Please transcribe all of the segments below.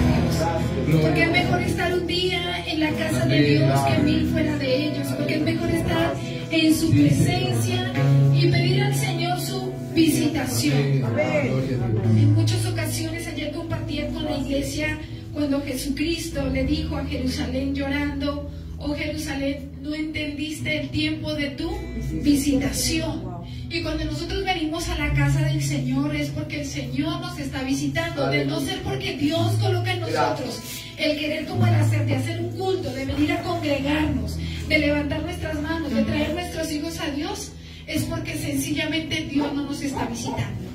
Dios. Porque es mejor estar un día en la casa de Dios que 1000 fuera de ellos. Porque es mejor estar en su presencia y pedir al Señor su visitación. En muchas ocasiones ayer compartía con la iglesia cuando Jesucristo le dijo a Jerusalén llorando: oh Jerusalén, no entendiste el tiempo de tu visitación. Y cuando nosotros venimos a la casa del Señor es porque el Señor nos está visitando, de no ser porque Dios coloca en nosotros el querer como el hacer, de hacer un culto, de venir a congregarnos, de levantar nuestras manos, de traer nuestros hijos a Dios, es porque sencillamente Dios no nos está visitando.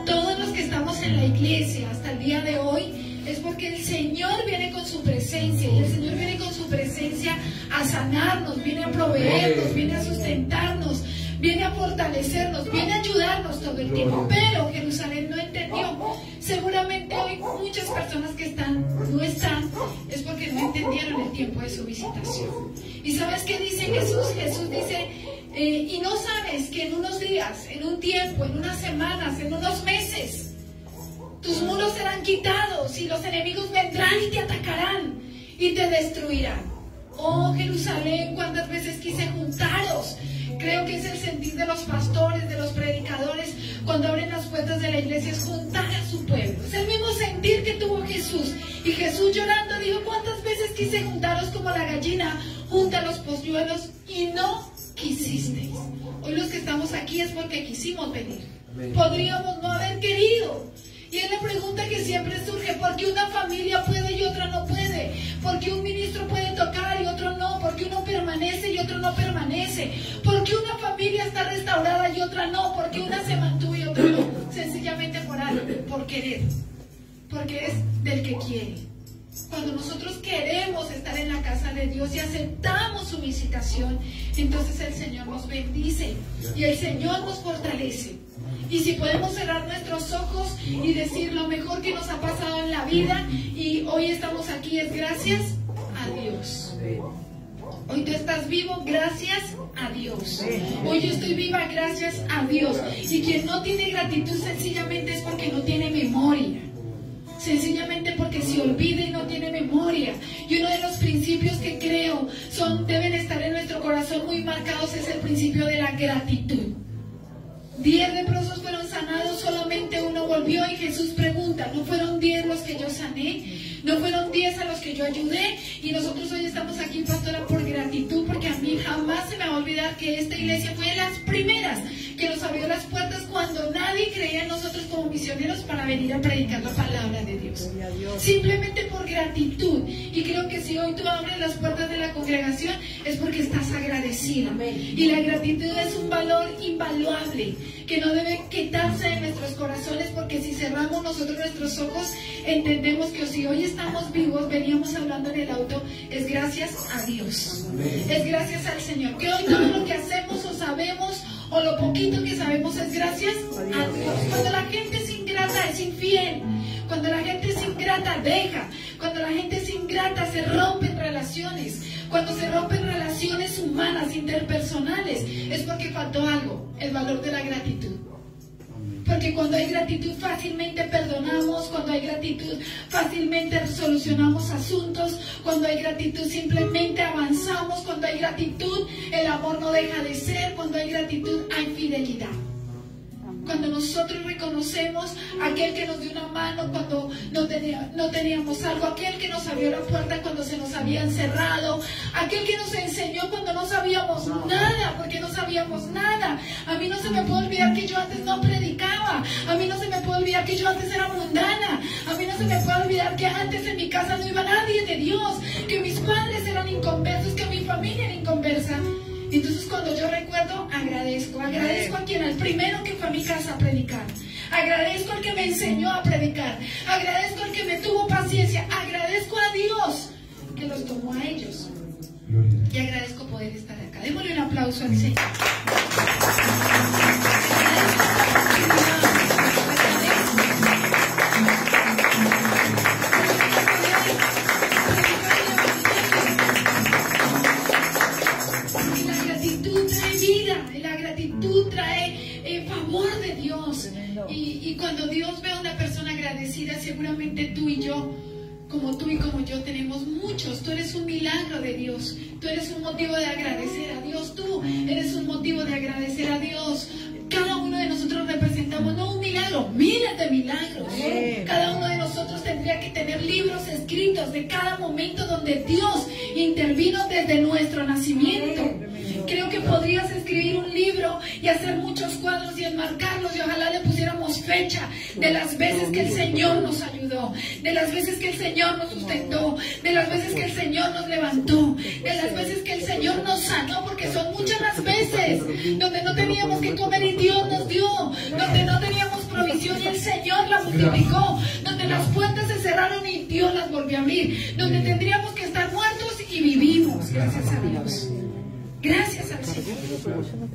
Todos los que estamos en la iglesia hasta el día de hoy es porque el Señor viene con su presencia, y el Señor viene con su presencia a sanarnos, viene a proveernos, viene a sustentarnos, viene a fortalecernos, viene a ayudarnos todo el tiempo. Pero Jerusalén no entendió. Seguramente hoy muchas personas que no están, es porque no entendieron el tiempo de su visitación. ¿Y sabes qué dice Jesús? Jesús dice, y no sabes que en unos días, en un tiempo, en unas semanas, en unos meses, tus muros serán quitados y los enemigos vendrán y te atacarán y te destruirán. Oh Jerusalén, cuántas veces quise juntaros. Creo que es el sentir de los pastores, de los predicadores, cuando abren las puertas de la iglesia, es juntar a su pueblo. Es el mismo sentir que tuvo Jesús. Y Jesús llorando dijo: cuántas veces quise juntaros como la gallina junta los polluelos y no quisisteis. Hoy los que estamos aquí es porque quisimos venir. Podríamos no haber querido. Y es la pregunta que siempre surge: ¿por qué una familia puede y otra no puede? ¿Por qué un ministro puede tocar y otro no? ¿Por qué uno permanece y otro no permanece? ¿Por qué una familia está restaurada y otra no? ¿Por qué una se mantuvo y otra no? Sencillamente por algo, por querer. Porque es del que quiere. Cuando nosotros queremos estar en la casa de Dios y aceptamos su visitación, entonces el Señor nos bendice y el Señor nos fortalece. Y si podemos cerrar nuestros ojos y decir lo mejor que nos ha pasado en la vida y hoy estamos aquí, es gracias a Dios. Hoy tú estás vivo, gracias a Dios. Hoy yo estoy viva, gracias a Dios. Y quien no tiene gratitud sencillamente es porque no tiene memoria. Sencillamente porque se olvida y no tiene memoria. Y uno de los principios que creo deben estar en nuestro corazón muy marcados es el principio de la gratitud. 10 leprosos fueron sanados, solamente uno volvió, y Jesús pregunta: ¿no fueron 10 los que yo sané? ¿No fueron 10 a los que yo ayudé? Y nosotros hoy estamos aquí, pastora, por gratitud, porque a mí jamás se me va a olvidar que esta iglesia fue de las primeras que nos abrió las puertas cuando nadie creía en nosotros como misioneros para venir a predicar la palabra de Dios. Simplemente por gratitud. Y creo que si hoy tú abres las puertas de la congregación es porque estás agradecida. Y la gratitud es un valor invaluable que no debe quitarse de nuestros corazones, porque si cerramos nosotros nuestros ojos, entendemos que si hoy estamos vivos, veníamos hablando en el auto, es gracias a Dios. Es gracias al Señor. Que hoy todo lo que hacemos o sabemos, o lo poquito que sabemos, es gracias a Dios. Cuando la gente es ingrata, es infiel. Cuando la gente es ingrata, deja. Cuando la gente es ingrata, se rompen relaciones. Cuando se rompen relaciones humanas, interpersonales, es porque faltó algo: el valor de la gratitud. Porque cuando hay gratitud fácilmente perdonamos, cuando hay gratitud fácilmente solucionamos asuntos, cuando hay gratitud simplemente avanzamos, cuando hay gratitud el amor no deja de ser, cuando hay gratitud hay fidelidad. Cuando nosotros reconocemos a aquel que nos dio una mano cuando no teníamos algo, aquel que nos abrió la puerta cuando se nos habían cerrado, aquel que nos enseñó cuando no sabíamos nada, porque no sabíamos nada. A mí no se me puede olvidar que yo antes no predicaba, a mí no se me puede olvidar que yo antes era mundana, a mí no se me puede olvidar que antes en mi casa no iba nadie de Dios, que mis padres eran inconversos, que mi familia era inconversa. Entonces cuando yo recuerdo, agradezco a quien, al primero que fue a mi casa a predicar, agradezco al que me enseñó a predicar, agradezco al que me tuvo paciencia, agradezco a Dios que los tomó a ellos, y agradezco poder estar acá. Démosle un aplauso al Señor. Y cuando Dios ve a una persona agradecida, seguramente tú y yo como tú y como yo tenemos muchos. Tú eres un milagro de Dios. Tú eres un motivo de agradecer a Dios. Tú eres un motivo de agradecer a Dios. Cada uno de nosotros representamos no un milagro, miles de milagros. Cada uno de nosotros tendría que tener libros escritos de cada momento donde Dios intervino desde nuestro nacimiento. Creo que podrías escribir un libro y hacer muchos cuadros y enmarcarlos, y ojalá le pusiéramos fecha de las veces que el Señor nos ayudó, de las veces que el Señor nos sustentó, de las veces que el Señor nos levantó, de las veces que el Señor nos sanó, porque son muchas las veces donde no teníamos que comer y Dios nos dio, donde no teníamos provisión y el Señor la multiplicó, donde las puertas se cerraron y Dios las volvió a abrir, donde tendríamos que estar muertos y vivimos, gracias a Dios. Gracias al Señor.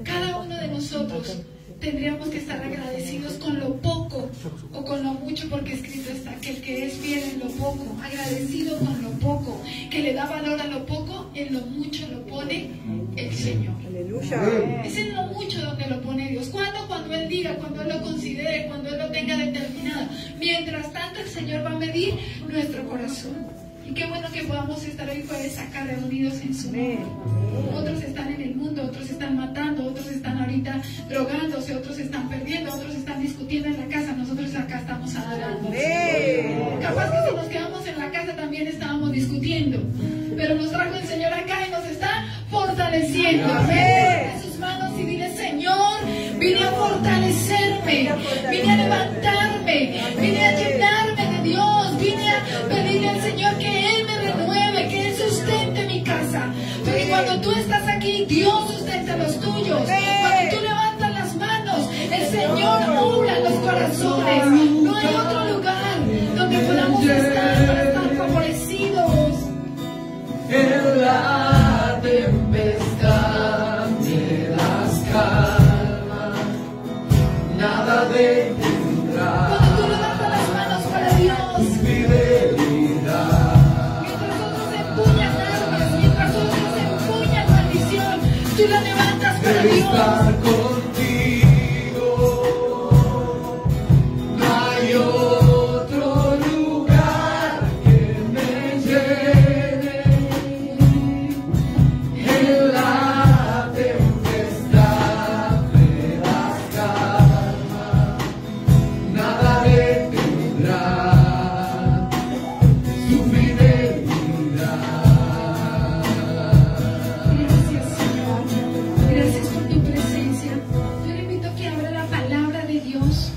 Cada uno de nosotros tendríamos que estar agradecidos con lo poco o con lo mucho, porque escrito está que el que es fiel en lo poco, agradecido con lo poco, que le da valor a lo poco, en lo mucho lo pone el Señor. Es en lo mucho donde lo pone Dios. ¿Cuándo? Cuando Él diga, cuando Él lo considere, cuando Él lo tenga determinado. Mientras tanto, el Señor va a medir nuestro corazón. Y qué bueno que podamos estar hoy jueves acá reunidos en su nombre. Otros están en el mundo, otros están matando, otros están ahorita drogándose, otros están perdiendo, otros están discutiendo en la casa. Nosotros acá estamos adorando. Capaz que si nos quedamos en la casa también estábamos discutiendo. Pero nos trajo el Señor acá y nos está fortaleciendo. Amén. Sus manos y dile: Señor, vine a fortalecerme, vine a levantarme, vine a llenarme de Dios, vine a pedirle al Señor que Él me renueve, que Él sustente mi casa. Porque cuando tú estás aquí, Dios sustenta los tuyos. Cuando tú levantas las manos, el Señor obra los corazones. No hay otro lugar donde podamos estar para estar favorecidos. En la tempestad me das calma, nada detendrá. Cuando tú levantas las manos para Dios, Fidelidad. mientras otros empuñan armas, mientras otros empuñan maldición, tú la levantas para Dios. Estar contigo, no hay otro lugar que me llene. En la tempestad me das calma, nada detendrá su fidelidad. Gracias, Señor. Gracias por tu presencia. Yo le invito a que abra la palabra de Dios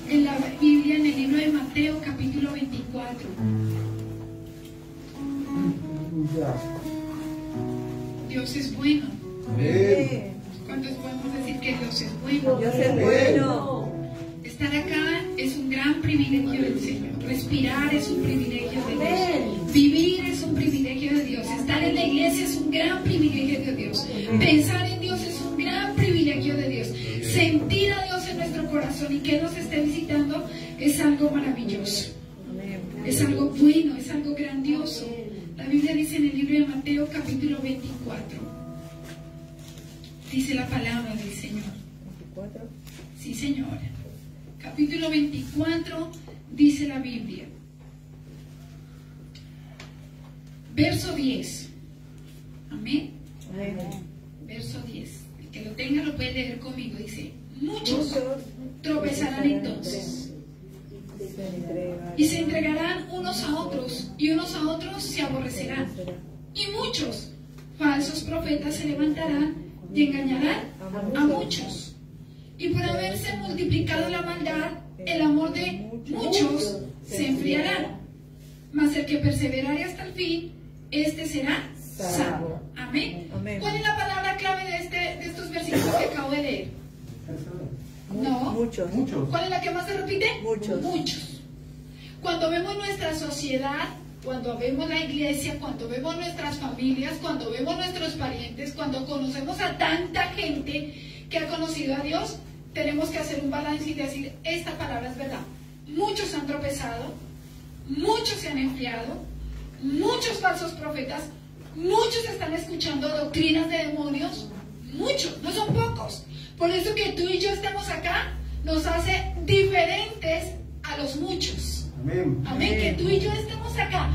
en la Biblia, en el libro de Mateo, capítulo 24. Dios es bueno. Amén. ¿Cuántos podemos decir que Dios es bueno? Dios es bueno. Estar acá es un gran privilegio del Señor. Respirar es un privilegio de Dios. Vivir es un privilegio de Dios. Estar en la iglesia es un gran privilegio de Dios. Pensar en Dios es un gran privilegio de Dios. Sentir a Dios en nuestro corazón y que Él nos esté visitando es algo maravilloso. Es algo bueno, es algo grandioso. La Biblia dice en el libro de Mateo, capítulo 24. Dice la palabra del Señor. Sí, señora. Capítulo 24 dice la Biblia. Verso 10. Amén. Verso 10. El que lo tenga lo puede leer conmigo. Dice: muchos tropezarán entonces y se entregarán unos a otros, y unos a otros se aborrecerán, y muchos falsos profetas se levantarán y engañarán a muchos. Y por haberse multiplicado la maldad, el amor de muchos se enfriará. Mas el que perseverare hasta el fin, este será salvo. Amén. ¿Cuál es la palabra clave de estos versículos que acabo de leer? No. Muchos. ¿Cuál es la que más se repite? Muchos. Muchos. Cuando vemos nuestra sociedad, cuando vemos la iglesia, cuando vemos nuestras familias, cuando vemos nuestros parientes, cuando conocemos a tanta gente que ha conocido a Dios, tenemos que hacer un balance y decir: esta palabra es verdad. Muchos han tropezado, muchos se han enfriado, muchos falsos profetas, muchos están escuchando doctrinas de demonios, muchos, no son pocos. Por eso que tú y yo estemos acá nos hace diferentes a los muchos. Amén. Amén. Que tú y yo estemos acá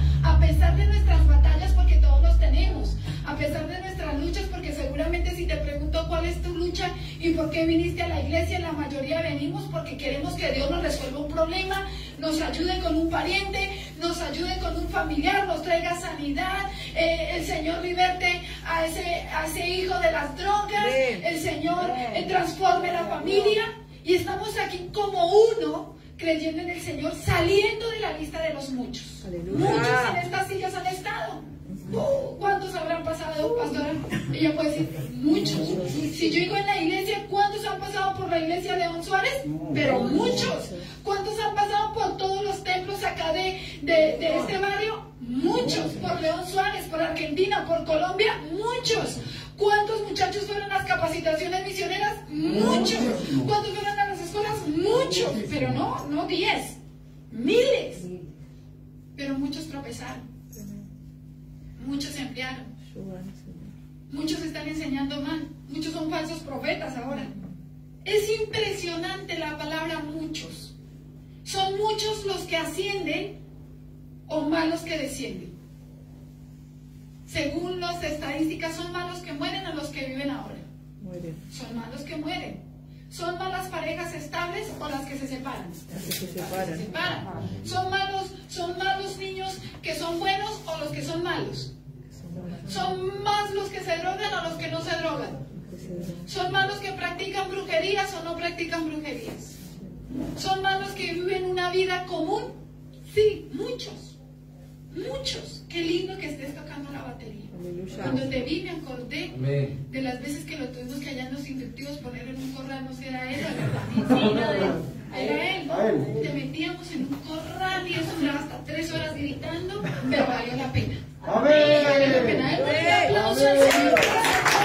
escucha y por qué viniste a la iglesia. La mayoría venimos porque queremos que Dios nos resuelva un problema, nos ayude con un pariente, nos ayude con un familiar, nos traiga sanidad, el Señor liberte a ese hijo de las drogas, el Señor transforme la familia. Y estamos aquí como uno, creyendo en el Señor, saliendo de la lista de los muchos. Aleluya. Muchos en estas sillas han estado. ¿Cuántos habrán pasado, pastora? Ella puede decir, muchos. Si yo digo en la iglesia, ¿cuántos han pasado por la iglesia León Suárez? Pero muchos. ¿Cuántos han pasado por todos los templos acá de este barrio? Muchos. Por León Suárez, por Argentina, por Colombia, muchos. ¿Cuántos muchachos fueron a las capacitaciones misioneras? Muchos. ¿Cuántos fueron a las escuelas? Muchos. Pero no 10, miles. Pero muchos tropezaron. Muchos se emplearon. Muchos están enseñando mal. Muchos son falsos profetas ahora. Es impresionante la palabra muchos. Son muchos los que ascienden o malos que descienden. Según las estadísticas, son malos que mueren o los que viven ahora. Son malos que mueren. ¿Son malas parejas estables o las que se separan? Las que se Se separan. separan. ¿Son malos niños que son buenos o los que son malos? ¿Son más los que se drogan o los que no se drogan? ¿Son malos que practican brujerías o no practican brujerías? ¿Son malos que viven una vida común? Sí, muchos. Muchos. Qué lindo que estés tocando la batería. Aleluya. Cuando te vi me acordé Amén. de las veces que lo tuvimos que allá en los infectivos poner en un corral, no sé, era él, era él, ¿no? Te metíamos en un corral y eso duraba hasta 3 horas gritando, pero valió la pena. Amén. Valió la pena. Un aplauso al Señor por esa cosa.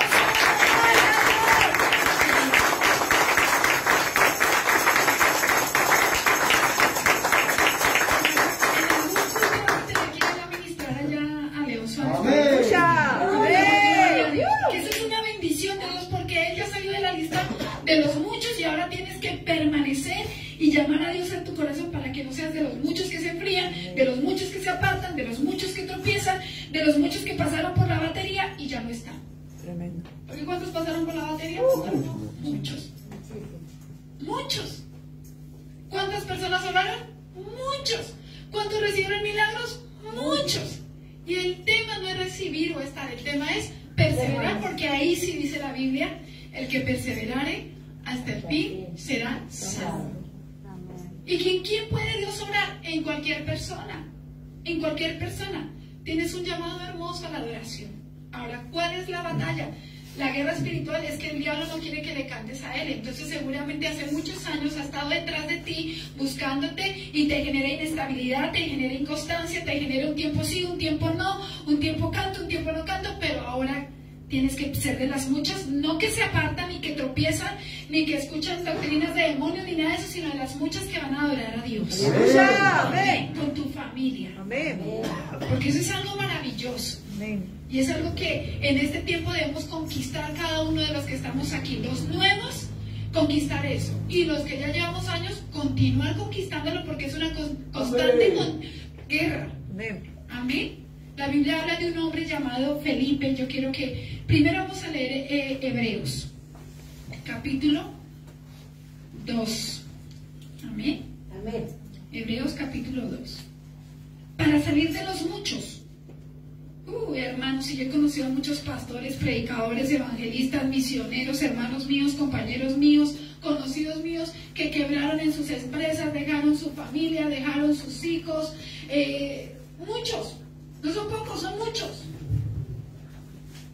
Que eso es una bendición de Dios porque Él ya salió de la lista de los muchos y ahora tienes que permanecer y llamar a Dios en tu corazón para que no seas de los muchos que se enfrían, de los muchos que se apartan, de los muchos que tropiezan, de los muchos que pasaron por la batería y ya no están. Tremendo. Porque ¿cuántos pasaron por la batería? Muchos. Muchos. ¿Cuántas personas oraron? Muchos. ¿Cuántos recibieron milagros? Muchos. Y el tema no es recibir o estar, el tema es perseverar, porque ahí sí dice la Biblia, el que perseverare hasta el fin será salvo. ¿Y quién puede Dios obrar? En cualquier persona. En cualquier persona. Tienes un llamado hermoso a la adoración. Ahora, ¿cuál es la batalla? La guerra espiritual es que el diablo no quiere que le cantes a él. Entonces seguramente hace muchos años ha estado detrás de ti, buscándote, y te genera inestabilidad, te genera inconstancia, te genera un tiempo sí, un tiempo no, un tiempo canto, un tiempo no canto, pero ahora tienes que ser de las muchas, no que se apartan, ni que tropiezan, ni que escuchan doctrinas de demonios, ni nada de eso, sino de las muchas que van a adorar a Dios. Aleluya. Amén. Con tu familia. Amén. Porque eso es algo maravilloso. Amén. Y es algo que en este tiempo debemos conquistar cada uno de los que estamos aquí. Los nuevos, conquistar eso. Y los que ya llevamos años, continuar conquistándolo porque es una constante guerra. Amén. Amén. La Biblia habla de un hombre llamado Felipe. Yo quiero que primero vamos a leer Hebreos, capítulo 2. Amén. Amén. Hebreos capítulo 2. Para salir de los muchos. Hermanos, y yo he conocido a muchos pastores, predicadores, evangelistas, misioneros, hermanos míos, compañeros míos, conocidos míos, que quebraron en sus empresas, dejaron su familia, dejaron sus hijos, muchos, no son pocos, son muchos.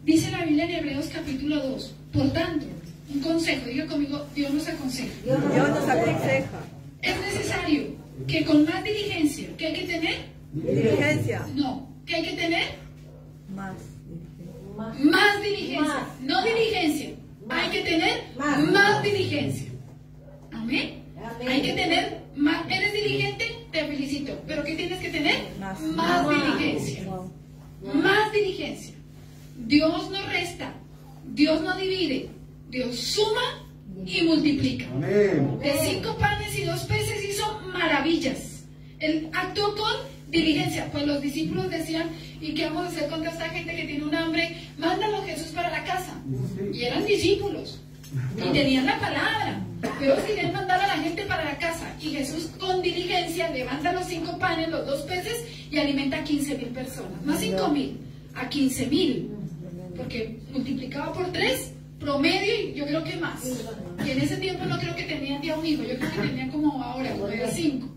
Dice la Biblia en Hebreos capítulo 2, por tanto, un consejo, diga conmigo, Dios nos aconseja. Dios nos aconseja. Es necesario que con más diligencia, ¿qué hay que tener? Diligencia. No, ¿qué hay que tener? Más. Más diligencia, no diligencia. Hay que tener más diligencia. Amén. Hay que tener más. ¿Eres diligente? Te felicito. ¿Pero qué tienes que tener? Más diligencia. Más diligencia. Dios no resta, Dios no divide, Dios suma y multiplica. Amén. De 5 panes y 2 peces hizo maravillas. Él actuó con diligencia. Pues los discípulos decían, ¿y qué vamos a hacer contra esta gente que tiene un hambre? Mándalo Jesús para la casa. Y eran discípulos. Y tenían la palabra. Pero querían mandar a la gente para la casa. Y Jesús con diligencia levanta los 5 panes, los 2 peces y alimenta a 15.000 personas. No a 5.000, a 15.000. Porque multiplicaba por 3 promedio y yo creo que más. Y en ese tiempo no creo que tenían ya un hijo, yo creo que tenían como ahora, como de 5.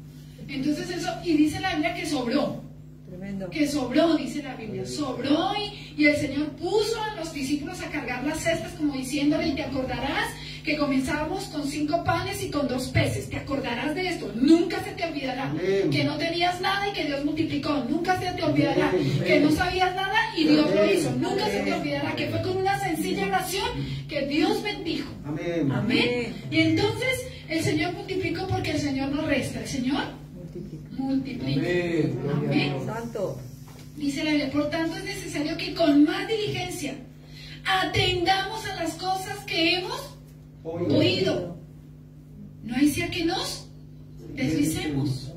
Entonces eso, y dice la Biblia que sobró. Tremendo. Que sobró, dice la Biblia, sobró y el Señor puso a los discípulos a cargar las cestas como diciéndole, y te acordarás que comenzábamos con 5 panes y con 2 peces, te acordarás de esto, nunca se te olvidará que no tenías nada y que Dios multiplicó, nunca se te olvidará que no sabías nada y Dios lo hizo, nunca se te olvidará que fue con una sencilla oración que Dios bendijo. Amén. Amén. Y entonces el Señor multiplicó porque el Señor no resta, el Señor multiplica. Amén. Santo. Dice la Biblia, por tanto es necesario que con más diligencia atendamos a las cosas que hemos oído. No hay sea que nos deslicemos.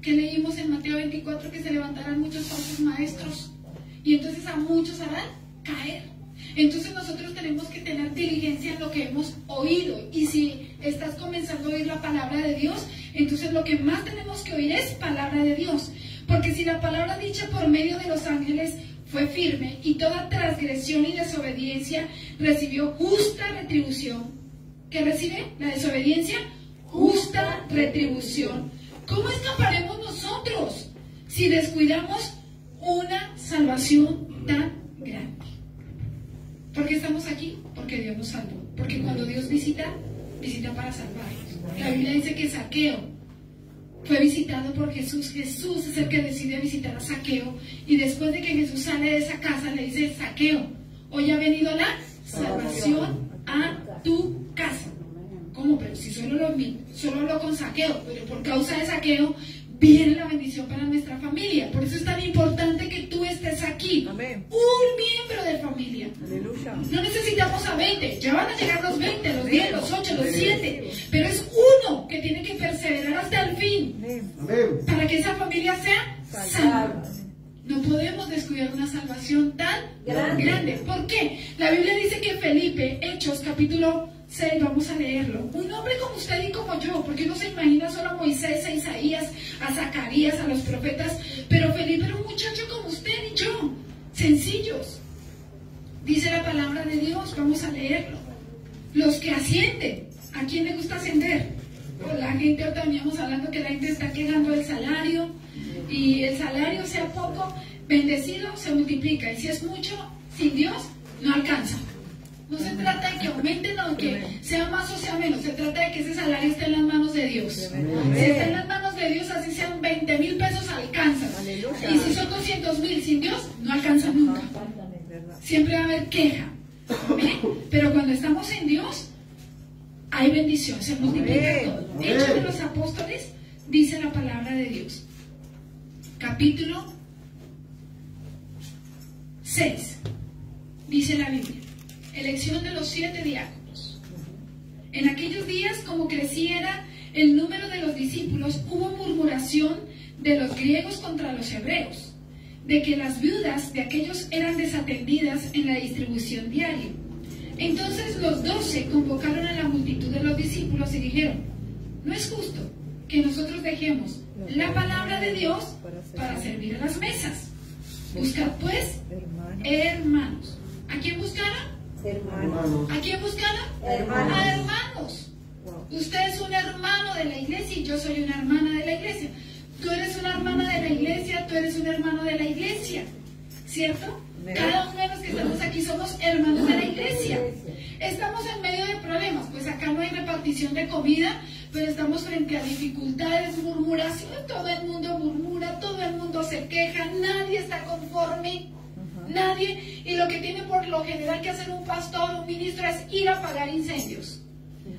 Que leímos en Mateo 24 que se levantarán muchos falsos maestros y entonces a muchos harán caer. Entonces nosotros tenemos que tener diligencia en lo que hemos oído, y si estás comenzando a oír la palabra de Dios, entonces lo que más tenemos que oír es palabra de Dios, porque si la palabra dicha por medio de los ángeles fue firme y toda transgresión y desobediencia recibió justa retribución. ¿Qué recibe? La desobediencia, justa retribución. ¿Cómo escaparemos nosotros si descuidamos una salvación tan grande? ¿Por qué estamos aquí? Porque Dios nos salvó. Porque cuando Dios visita, visita para salvarnos. La Biblia dice que Zaqueo fue visitado por Jesús. Jesús es el que decide visitar a Zaqueo. Y después de que Jesús sale de esa casa, le dice: Zaqueo, hoy ha venido la salvación a tu casa. ¿Cómo? Pero si solo habló con Zaqueo, pero por causa de Zaqueo viene la bendición para nuestra familia. Por eso es tan importante que tú estés aquí. Amén. Un miembro de familia. Aleluya. No necesitamos a 20, ya van a llegar los 20, los 10, los 8, los 7, pero es uno que tiene que perseverar hasta el fin Amén. para que esa familia sea salva. No podemos descuidar una salvación tan grande. ¿Por qué? La Biblia dice que Felipe, Hechos capítulo 6, vamos a leerlo. Un hombre como usted y como yo, porque uno se imagina solo a Moisés, a Isaías, a Zacarías, a los profetas, pero Felipe era un muchacho como usted y yo, sencillos. Dice la palabra de Dios, vamos a leerlo. Los que ascienden, ¿a quién le gusta ascender? Pues la gente, ahorita veníamos hablando que la gente está quejando del salario, y el salario sea poco, bendecido, se multiplica, y si es mucho, sin Dios, no alcanza. No se trata de que aumenten o que sea más o sea menos, se trata de que ese salario esté en las manos de Dios. Si está en las manos de Dios, así sean 20.000 pesos, alcanzan. Y si son 200.000 sin Dios, no alcanza nunca. Siempre va a haber queja. Pero cuando estamos en Dios, hay bendición, se multiplica todo. Hechos de los Apóstoles, dice la palabra de Dios. Capítulo 6, dice la Biblia. Elección de los 7 diáconos. En aquellos días, como creciera el número de los discípulos, hubo murmuración de los griegos contra los hebreos, de que las viudas de aquellos eran desatendidas en la distribución diaria. Entonces los 12 convocaron a la multitud de los discípulos y dijeron: no es justo que nosotros dejemos la palabra de Dios para servir a las mesas. Buscad pues, hermanos. ¿A quién buscaron? Hermanos. ¿A quién buscaron? Hermanos. A hermanos. Usted es un hermano de la iglesia y yo soy una hermana de la iglesia. Tú eres una hermana de la iglesia, tú eres un hermano de la iglesia. ¿Cierto? Cada uno de los que estamos aquí somos hermanos de la iglesia. Estamos en medio de problemas, pues acá no hay repartición de comida, pero estamos frente a dificultades, murmuración, todo el mundo murmura, todo el mundo se queja, nadie está conforme. Nadie, y lo que tiene por lo general que hacer un pastor, un ministro, es ir a apagar incendios.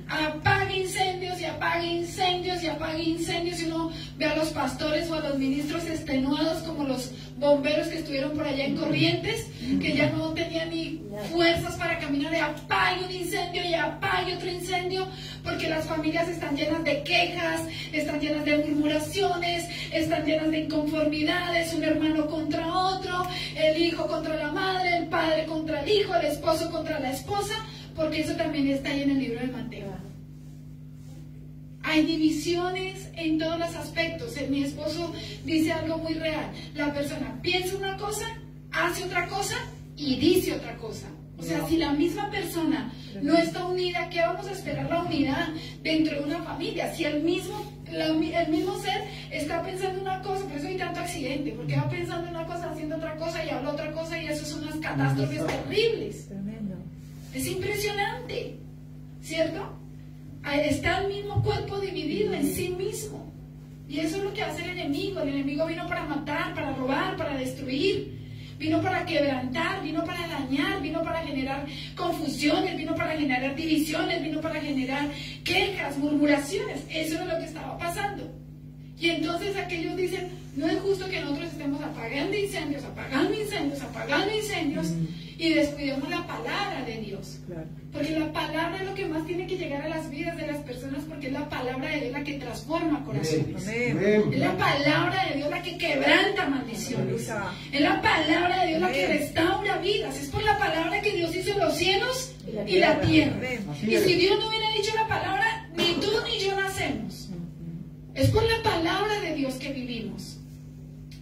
Apague incendios y apague incendios y apague incendios, y uno ve a los pastores o a los ministros extenuados como los bomberos que estuvieron por allá en Corrientes, que ya no tenían ni fuerzas para caminar, y apague un incendio y apague otro incendio, porque las familias están llenas de quejas, están llenas de murmuraciones, están llenas de inconformidades, un hermano contra otro, el hijo contra la madre, el padre contra el hijo, el esposo contra la esposa. porque eso también está ahí en el libro de Mateo. Hay divisiones en todos los aspectos. Mi esposo dice algo muy real. La persona piensa una cosa, hace otra cosa y dice otra cosa. O sea, si la misma persona no está unida, ¿qué vamos a esperar la unidad dentro de una familia? Si el mismo ser está pensando una cosa, por eso hay tanto accidente, porque va pensando una cosa, haciendo otra cosa y habla otra cosa, y eso son unas catástrofes terribles. Tremendo. Es impresionante, ¿cierto? Está el mismo cuerpo dividido en sí mismo. Y eso es lo que hace el enemigo. El enemigo vino para matar, para robar, para destruir. Vino para quebrantar, vino para dañar, vino para generar confusiones, vino para generar divisiones, vino para generar quejas, murmuraciones. Eso es lo que estaba pasando. Y entonces aquellos dicen, no es justo que nosotros estemos apagando incendios, y descuidemos la palabra de Dios. Claro. Porque la palabra es lo que más tiene que llegar a las vidas de las personas, porque es la palabra de Dios la que transforma corazones. Amén. Es la palabra de Dios la que quebranta maldiciones. Es la palabra de Dios la que restaura vidas. Es por la palabra que Dios hizo los cielos y la tierra. Y si Dios no hubiera dicho la palabra, ni tú ni yo nacemos. Es por la palabra de Dios que vivimos.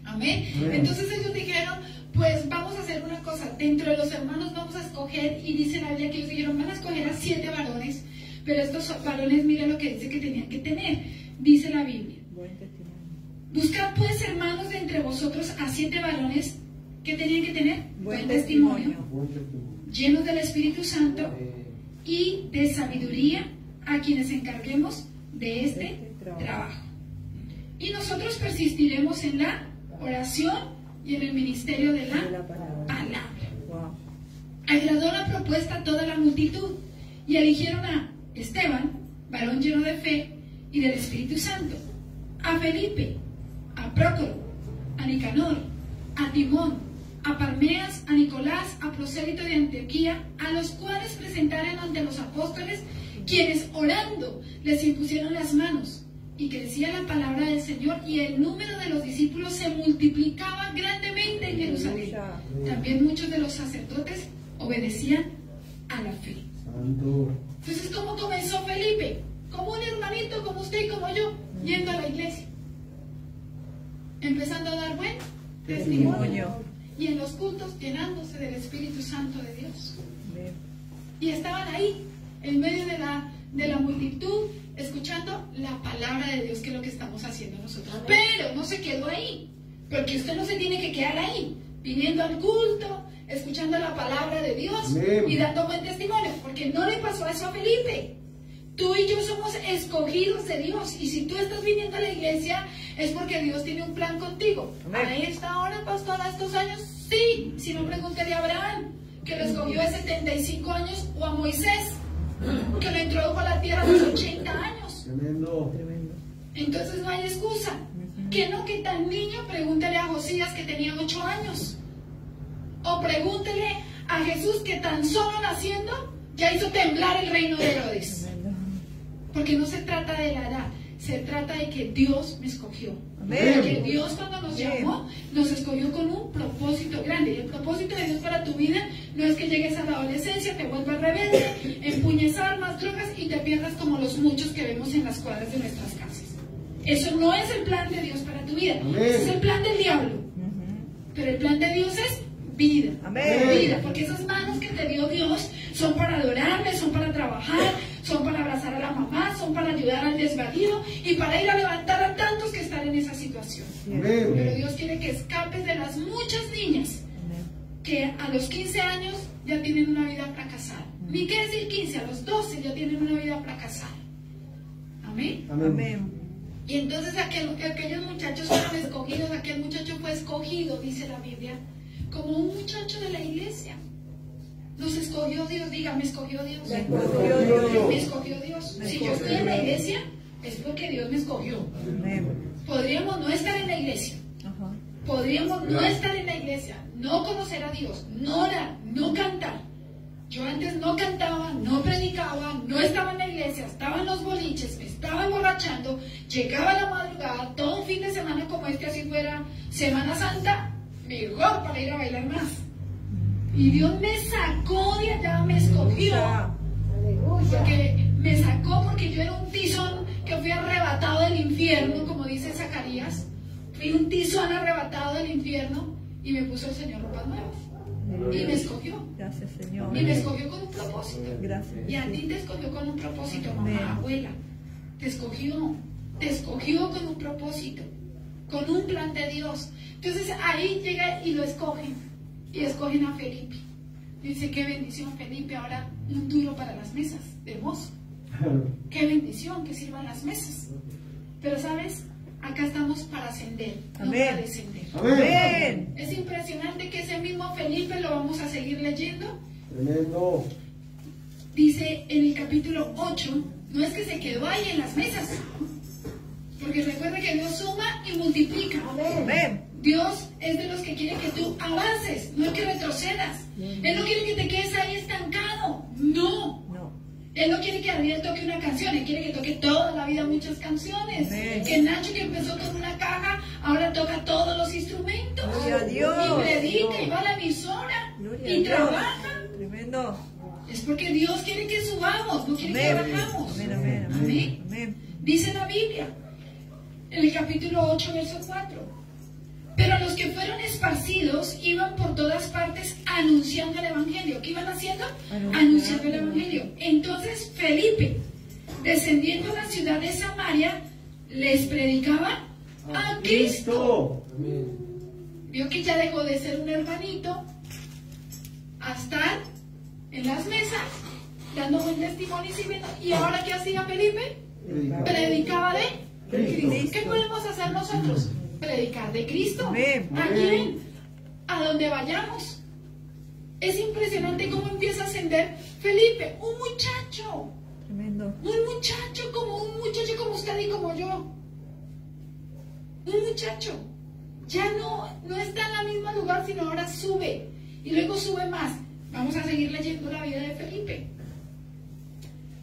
Amén. Entonces ellos dijeron, pues vamos a hacer una cosa, dentro de los hermanos vamos a escoger, y dice la Biblia que ellos dijeron, van a escoger a 7 varones, pero estos varones, mira lo que dice que tenían que tener. Dice la Biblia, Buen testimonio. buscad pues, hermanos, de entre vosotros a 7 varones que tenían que tener Buen testimonio, testimonio. llenos del Espíritu Santo y de sabiduría, a quienes encarguemos de este trabajo. Y nosotros persistiremos en la oración y en el ministerio de la palabra. Wow. Agradó la propuesta a toda la multitud, y eligieron a Esteban, varón lleno de fe y del Espíritu Santo, a Felipe, a Prócoro, a Nicanor, a Timón, a Parmeas, a Nicolás, a Prosélito de Antioquía, a los cuales presentaron ante los apóstoles, quienes orando les impusieron las manos. Y crecía la palabra del Señor, y el número de los discípulos se multiplicaba grandemente en Jerusalén. También muchos de los sacerdotes obedecían a la fe. Entonces, ¿cómo comenzó Felipe? Como un hermanito, como usted y como yo, yendo a la iglesia, empezando a dar buen testimonio, y en los cultos llenándose del Espíritu Santo de Dios. Y estaban ahí, en medio de la multitud, escuchando la palabra de Dios, que es lo que estamos haciendo nosotros. Pero no se quedó ahí, porque usted no se tiene que quedar ahí, viniendo al culto, escuchando la palabra de Dios y dando buen testimonio, porque no le pasó eso a Felipe. Tú y yo somos escogidos de Dios, y si tú estás viniendo a la iglesia es porque Dios tiene un plan contigo. A esta hora, pastor, a estos años, sí. Si no, pregúntale a Abraham, que lo escogió a 75 años, o a Moisés, que lo introdujo a la tierra a los 80 años. Tremendo. Entonces no hay excusa. Que no, que tan niño, pregúntele a Josías, que tenía 8 años. O pregúntele a Jesús, que tan solo naciendo ya hizo temblar el reino de Herodes. Porque no se trata de la edad, se trata de que Dios me escogió. Porque Dios, cuando nos llamó, nos escogió con un propósito grande. Y el propósito de Dios para tu vida no es que llegues a la adolescencia, te vuelvas rebelde, empuñes armas, drogas y te pierdas como los muchos que vemos en las cuadras de nuestras casas. Eso no es el plan de Dios para tu vida. Ese es el plan del diablo. Pero el plan de Dios es vida. Vida, porque esas manos que te dio Dios son para adorarle, son para trabajar, son para abrazar a la mamá, son para ayudar al desvalido y para ir a levantar a tantos que están en esa situación. Pero Dios quiere que escapes de las muchas niñas que a los 15 años ya tienen una vida fracasada. Ni qué decir 15, a los 12 ya tienen una vida fracasada. Amén. Y entonces aquellos muchachos fueron escogidos, aquel muchacho fue escogido, dice la Biblia, como un muchacho de la iglesia. Nos escogió Dios, diga, me escogió Dios. Me escogió Dios. Si yo estoy en la iglesia, es porque Dios me escogió. Podríamos no estar en la iglesia. Podríamos no estar en la iglesia, no conocer a Dios, no orar, no cantar. Yo antes no cantaba, no predicaba, no estaba en la iglesia, estaba en los boliches, me estaba emborrachando, llegaba a la madrugada, todo un fin de semana como este, así fuera Semana Santa, mejor para ir a bailar más. Y Dios me sacó de allá, me escogió Porque me sacó porque yo era un tizón que fui arrebatado del infierno, como dice Zacarías. Fui un tizón arrebatado del infierno y me puso el Señor ropas nuevas. Y me escogió. Gracias, Señor. Y me escogió con un propósito. Gracias. Y a ti te escogió con un propósito, Amén. mamá, abuela. Te escogió con un propósito, con un plan de Dios. Entonces ahí llega y lo escogen. Y escogen a Felipe. Dice, qué bendición, Felipe, ahora un duro para las mesas, hermoso. Qué bendición que sirvan las mesas. Pero sabes, acá estamos para ascender, no Amén. para descender. Amén. Es impresionante que ese mismo Felipe lo vamos a seguir leyendo. Tremendo. Dice en el capítulo 8, no es que se quedó ahí en las mesas, porque recuerda que Dios suma y multiplica. Amén. Dios es de los que quiere que tú avances, no que retrocedas. Él no quiere que te quedes ahí estancado, no. No. Él no quiere que Ariel toque una canción, Él quiere que toque toda la vida muchas canciones. Amén. Que Nacho, que empezó con una caja, ahora toca todos los instrumentos. Gloria a Dios. Y predica y va a la emisora Gloria a y Dios. trabaja. Tremendo. Es porque Dios quiere que subamos, no quiere que Amén. bajamos. Amén, amén, Amén. amén. Amén. Dice la Biblia, en el capítulo 8, verso 4. Pero los que fueron esparcidos iban por todas partes anunciando el Evangelio. ¿Qué iban haciendo? Anunciando el Evangelio. Entonces Felipe, descendiendo a la ciudad de Samaria, les predicaba a Cristo. Vio que ya dejó de ser un hermanito a estar en las mesas, dando buen testimonio y sirviendo. ¿Y ahora qué hacía Felipe? Predicaba de Cristo. ¿Qué podemos hacer nosotros? Predicar de Cristo. Amén. ¿A quién? A donde vayamos. Es impresionante cómo empieza a ascender Felipe, un muchacho. Tremendo. Un muchacho como usted y como yo. Un muchacho. Ya no está en el mismo lugar, sino ahora sube. Y luego sube más. Vamos a seguir leyendo la vida de Felipe.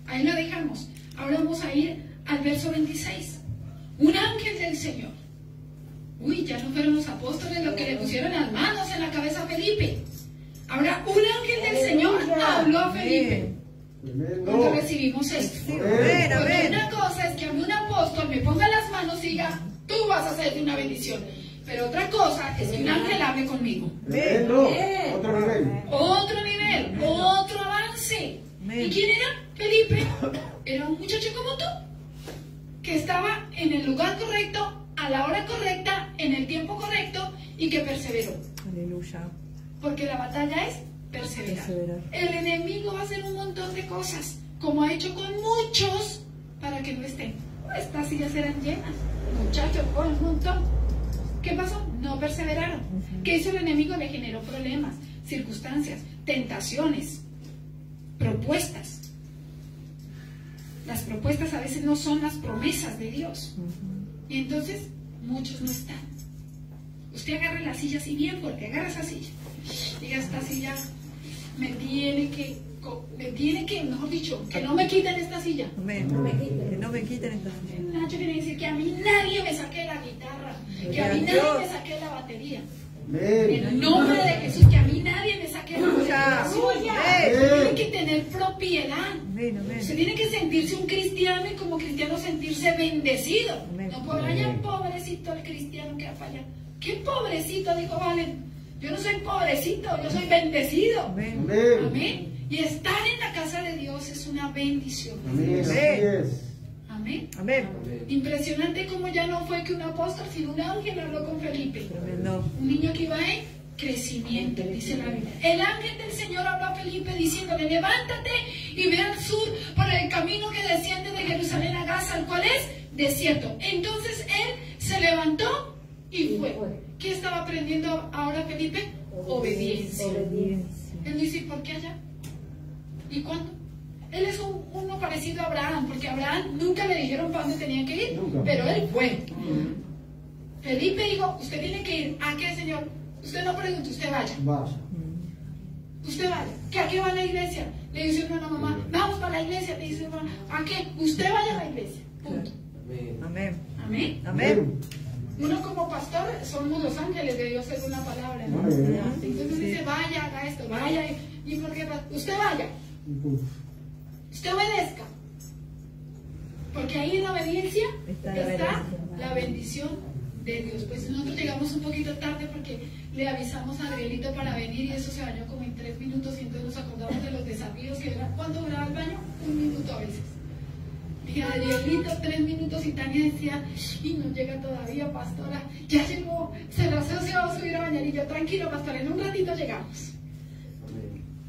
Ahí la dejamos. Ahora vamos a ir al verso 26. Un ángel del Señor. Uy, ya no fueron los apóstoles los que le pusieron las manos en la cabeza a Felipe. Ahora un ángel del Señor habló a Felipe. Cuando recibimos esto. Sí, amén, Porque amén. una cosa es que a mí un apóstol me ponga las manos y diga, tú vas a hacer una bendición. Pero otra cosa es que un ángel hable conmigo. Tremendo. Otro nivel. Otro nivel, otro avance. Amén. ¿Y quién era? Felipe. Era un muchacho como tú, que estaba en el lugar correcto, a la hora correcta, en el tiempo correcto y que perseveró. Aleluya. Porque la batalla es perseverar. El enemigo va a hacer un montón de cosas, como ha hecho con muchos, para que no estén. Estas sillas eran llenas, muchachos, con un montón. ¿Qué pasó? No perseveraron. ¿Qué hizo el enemigo? Le generó problemas, circunstancias, tentaciones, propuestas. Las propuestas a veces no son las promesas de Dios. Y entonces muchos no están. Usted agarra la silla así bien fuerte, agarra esa silla. Diga, esta silla me tiene que, mejor dicho, que no me quiten esta silla. Amén. Que no me quiten esta silla. Nacho quiere decir que a mí nadie me saque la guitarra, que a mí nadie me saque la batería. En el nombre de Jesús, que a mí nadie me saque la batería. Usted tiene que tener propiedad. Amén, amén. Usted tiene que sentirse un cristiano y como cristiano sentirse bendecido. Amén. No por allá, pobrecito el cristiano que va para allá. ¿Qué pobrecito? Dijo Valen. Yo no soy pobrecito, yo soy bendecido. Amén. Amén. Y estar en la casa de Dios es una bendición. Amén. Amén. Impresionante como ya no fue que un apóstol, sino un ángel habló con Felipe. Tremendo. Un niño que iba en crecimiento, dice la Biblia. El ángel del Señor habló a Felipe diciéndole, levántate y ve al sur por el camino que desciende de Jerusalén a Gaza, el cual es desierto. Entonces él se levantó y fue. ¿Qué estaba aprendiendo ahora Felipe? Obediencia. Él dice, ¿por qué allá? ¿Y cuándo? Él es uno parecido a Abraham, porque a Abraham nunca le dijeron para dónde tenía que ir, pero él fue. Felipe dijo, usted tiene que ir. ¿A qué, Señor? Usted no pregunte, usted vaya. Usted vaya. ¿Que a qué va a la iglesia? Le dice uno a la mamá, vamos para la iglesia. Le dice uno, ¿a qué? Usted vaya a la iglesia. Punto. Amén. Amén. Amén. Uno como pastor somos los ángeles de Dios según la palabra, ¿no? Entonces dice, vaya, haga esto, vaya. ¿Y por qué? Usted vaya. Usted obedezca. Porque ahí en la obediencia está la bendición de Dios. Pues nosotros llegamos un poquito tarde porque le avisamos a Adrielito para venir y eso se bañó como en 3 minutos y entonces nos acordamos de los desafíos que era. ¿Cuánto duraba el baño? 1 minuto a veces. Y Adrielito 3 minutos y Tania decía, y no llega todavía, pastora, ya llegó, se va a subir a bañar y yo, tranquilo, pastora, en un ratito llegamos.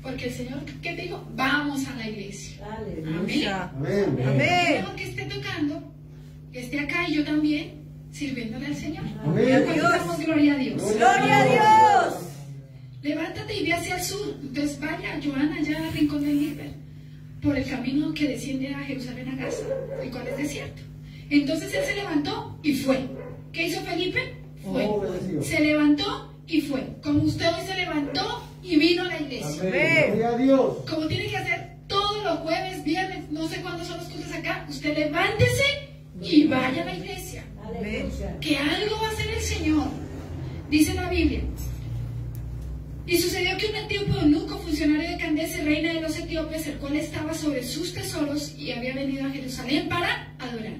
Porque el Señor, ¿qué te dijo? Vamos a la iglesia. Amén. Amén. Es Amén. mejor que esté tocando, que esté acá y yo también, sirviéndole al Señor. Amén. ¿Cuántos damos gloria a Dios? Gloria a Dios. Levántate y ve hacia el sur. Entonces vaya, Joana, allá al rincón del Níger, por el camino que desciende a Jerusalén a Gaza, el cual es desierto. Entonces él se levantó y fue. ¿Qué hizo Felipe? Fue. Se levantó y fue. Como usted hoy se levantó y vino a la iglesia. Amén. Gloria a Dios. Como tiene que hacer todos los jueves, viernes, no sé cuándo son los cultos acá, usted levántese y vaya a la iglesia. Amén. Que algo va a hacer el Señor. Dice la Biblia. Y sucedió que un etíope eunuco, funcionario de Candace, reina de los etíopes, el cual estaba sobre sus tesoros y había venido a Jerusalén para adorar.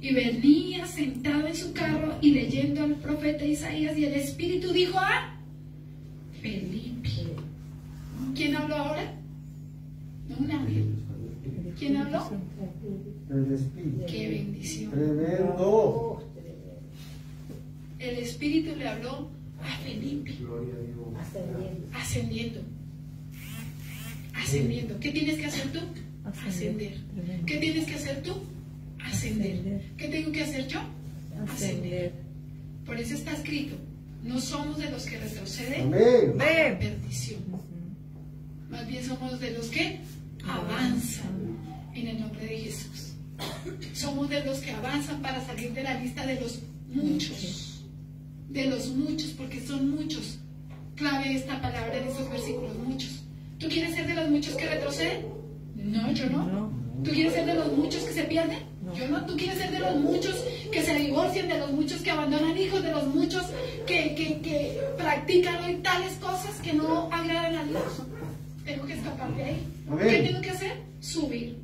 Y venía sentado en su carro y leyendo al profeta Isaías, y el Espíritu dijo a Felipe. ¿Quién habló ahora? No, un ángel. ¿Quién habló? El Espíritu. ¡Qué bendición! Tremendo. El Espíritu le habló a Felipe. Gloria a Dios. Ascendiendo. Ascendiendo. ¿Qué tienes que hacer tú? Ascender. ¿Qué tienes que hacer tú? Ascender. ¿Qué tengo que hacer yo? Ascender. Por eso está escrito, no somos de los que retroceden Amén. a la perdición. Más bien somos de los que avanzan en el nombre de Jesús. Somos de los que avanzan para salir de la lista de los muchos. De los muchos, porque son muchos. Clave esta palabra en estos versículos, muchos. ¿Tú quieres ser de los muchos que retroceden? No, yo no. ¿Tú quieres ser de los muchos que se pierden? Yo no. ¿Tú quieres ser de los muchos que se divorcian, de los muchos que abandonan hijos, de los muchos que practican hoy tales cosas que no agradan a Dios? Tengo que escapar de ahí. Amén. ¿Qué tengo que hacer? Subir.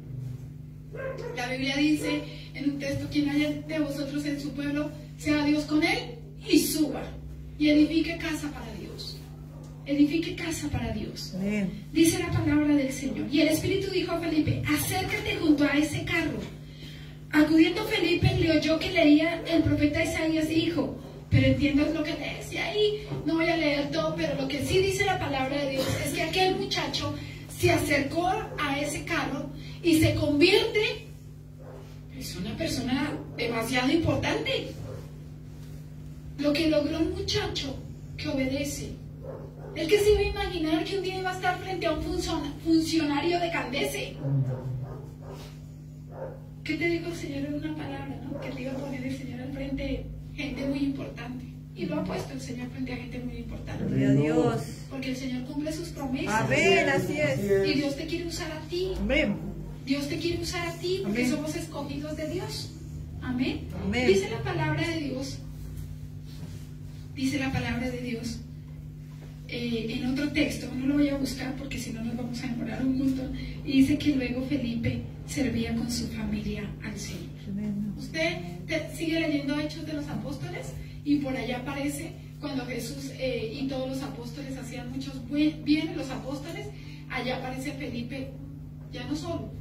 La Biblia dice en un texto, quien haya de vosotros en su pueblo, sea Dios con él y suba y edifique casa para Dios. Edifique casa para Dios. Amén. Dice la palabra del Señor. Y el Espíritu dijo a Felipe, acércate junto a ese carro. Acudiendo Felipe, le oyó que leía el profeta Isaías y dijo, pero entiendas lo que lees. Y ahí no voy a leer todo, pero lo que sí dice la palabra de Dios es que aquel muchacho se acercó a ese carro y se convierte, es una persona demasiado importante. Lo que logró un muchacho que obedece. El que se iba a imaginar que un día iba a estar frente a un funcionario de Candace. ¿Qué te dijo el Señor en una palabra, no? Que te iba a poner el Señor al frente gente muy importante. Y lo ha puesto el Señor frente a gente muy importante. Gloria a Dios. Porque el Señor cumple sus promesas. Amén, así es. Y Dios te quiere usar a ti. Amén. Dios te quiere usar a ti porque Amén. somos escogidos de Dios. Amén. Amén. Dice la palabra de Dios. Dice la palabra de Dios. En otro texto, no lo voy a buscar porque si no nos vamos a demorar un culto. Y dice que luego Felipe servía con su familia al Señor. Tremendo. Usted sigue leyendo Hechos de los Apóstoles y por allá aparece cuando Jesús y todos los apóstoles hacían muchos bienes, los apóstoles, allá aparece Felipe, ya no solo,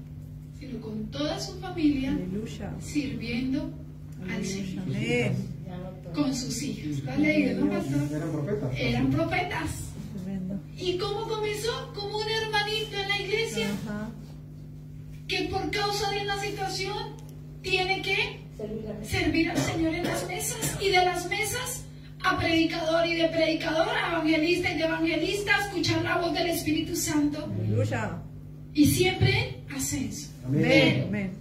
sino con toda su familia, Aleluya. sirviendo al Señor, Amén. con sus hijos. ¿Lo has leído, no, pastor? Eran profetas. Eran profetas. Tremendo. ¿Y cómo comenzó? Como un hermanito en la iglesia, Ajá. que por causa de una situación tiene que servir al Señor en las mesas, y de las mesas a predicador, y de predicador a evangelista, y de evangelista a escuchar la voz del Espíritu Santo, Aleluya. y siempre ascenso. Amén. Pero Amén.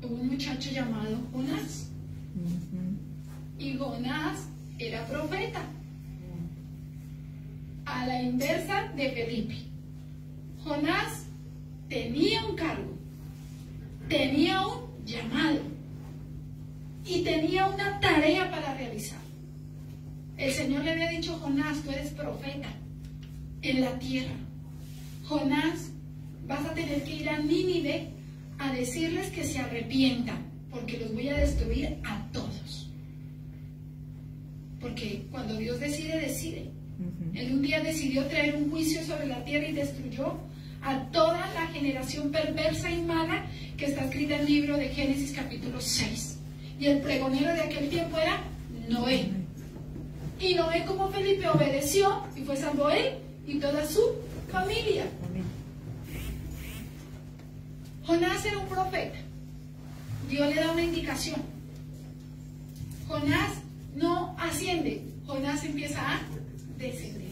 hubo un muchacho llamado Jonás, Ujú. y Jonás era profeta, a la inversa de Felipe. Jonás tenía un cargo, tenía un llamado y tenía una tarea para realizar. El Señor le había dicho, Jonás, tú eres profeta en la tierra. Jonás, vas a tener que ir a Nínive a decirles que se arrepientan, porque los voy a destruir a todos. Porque cuando Dios decide, decide. Él un día decidió traer un juicio sobre la tierra y destruyó a toda la generación perversa y mala que está escrita en el libro de Génesis capítulo 6. Y el pregonero de aquel tiempo era Noé. Y Noé, como Felipe, obedeció y fue salvo él y toda su familia. Jonás era un profeta. Dios le da una indicación. Jonás no asciende, Jonás empieza a descender.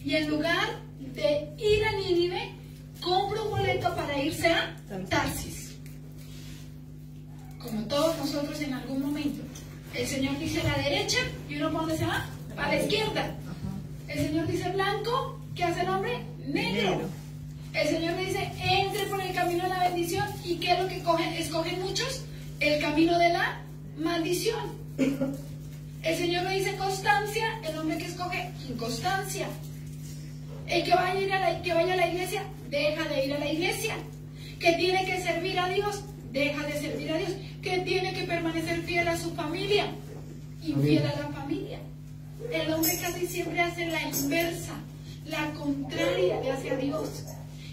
Y en lugar de ir a Nínive, compra un boleto para irse a Tarsis. Como todos nosotros en algún momento. El Señor dice a la derecha y uno ¿para dónde se va? Para la izquierda. El Señor dice blanco, ¿qué hace el hombre? Negro. El Señor le dice, entre por el camino de la bendición. ¿Y qué es lo que escogen muchos? El camino de la maldición. El Señor le dice constancia, el hombre que escoge inconstancia. El que vaya a la iglesia, deja de ir a la iglesia. Que tiene que servir a Dios, deja de servir a Dios. Que tiene que permanecer fiel a su familia, infiel a la familia. El hombre casi siempre hace la inversa, la contraria de hacia Dios.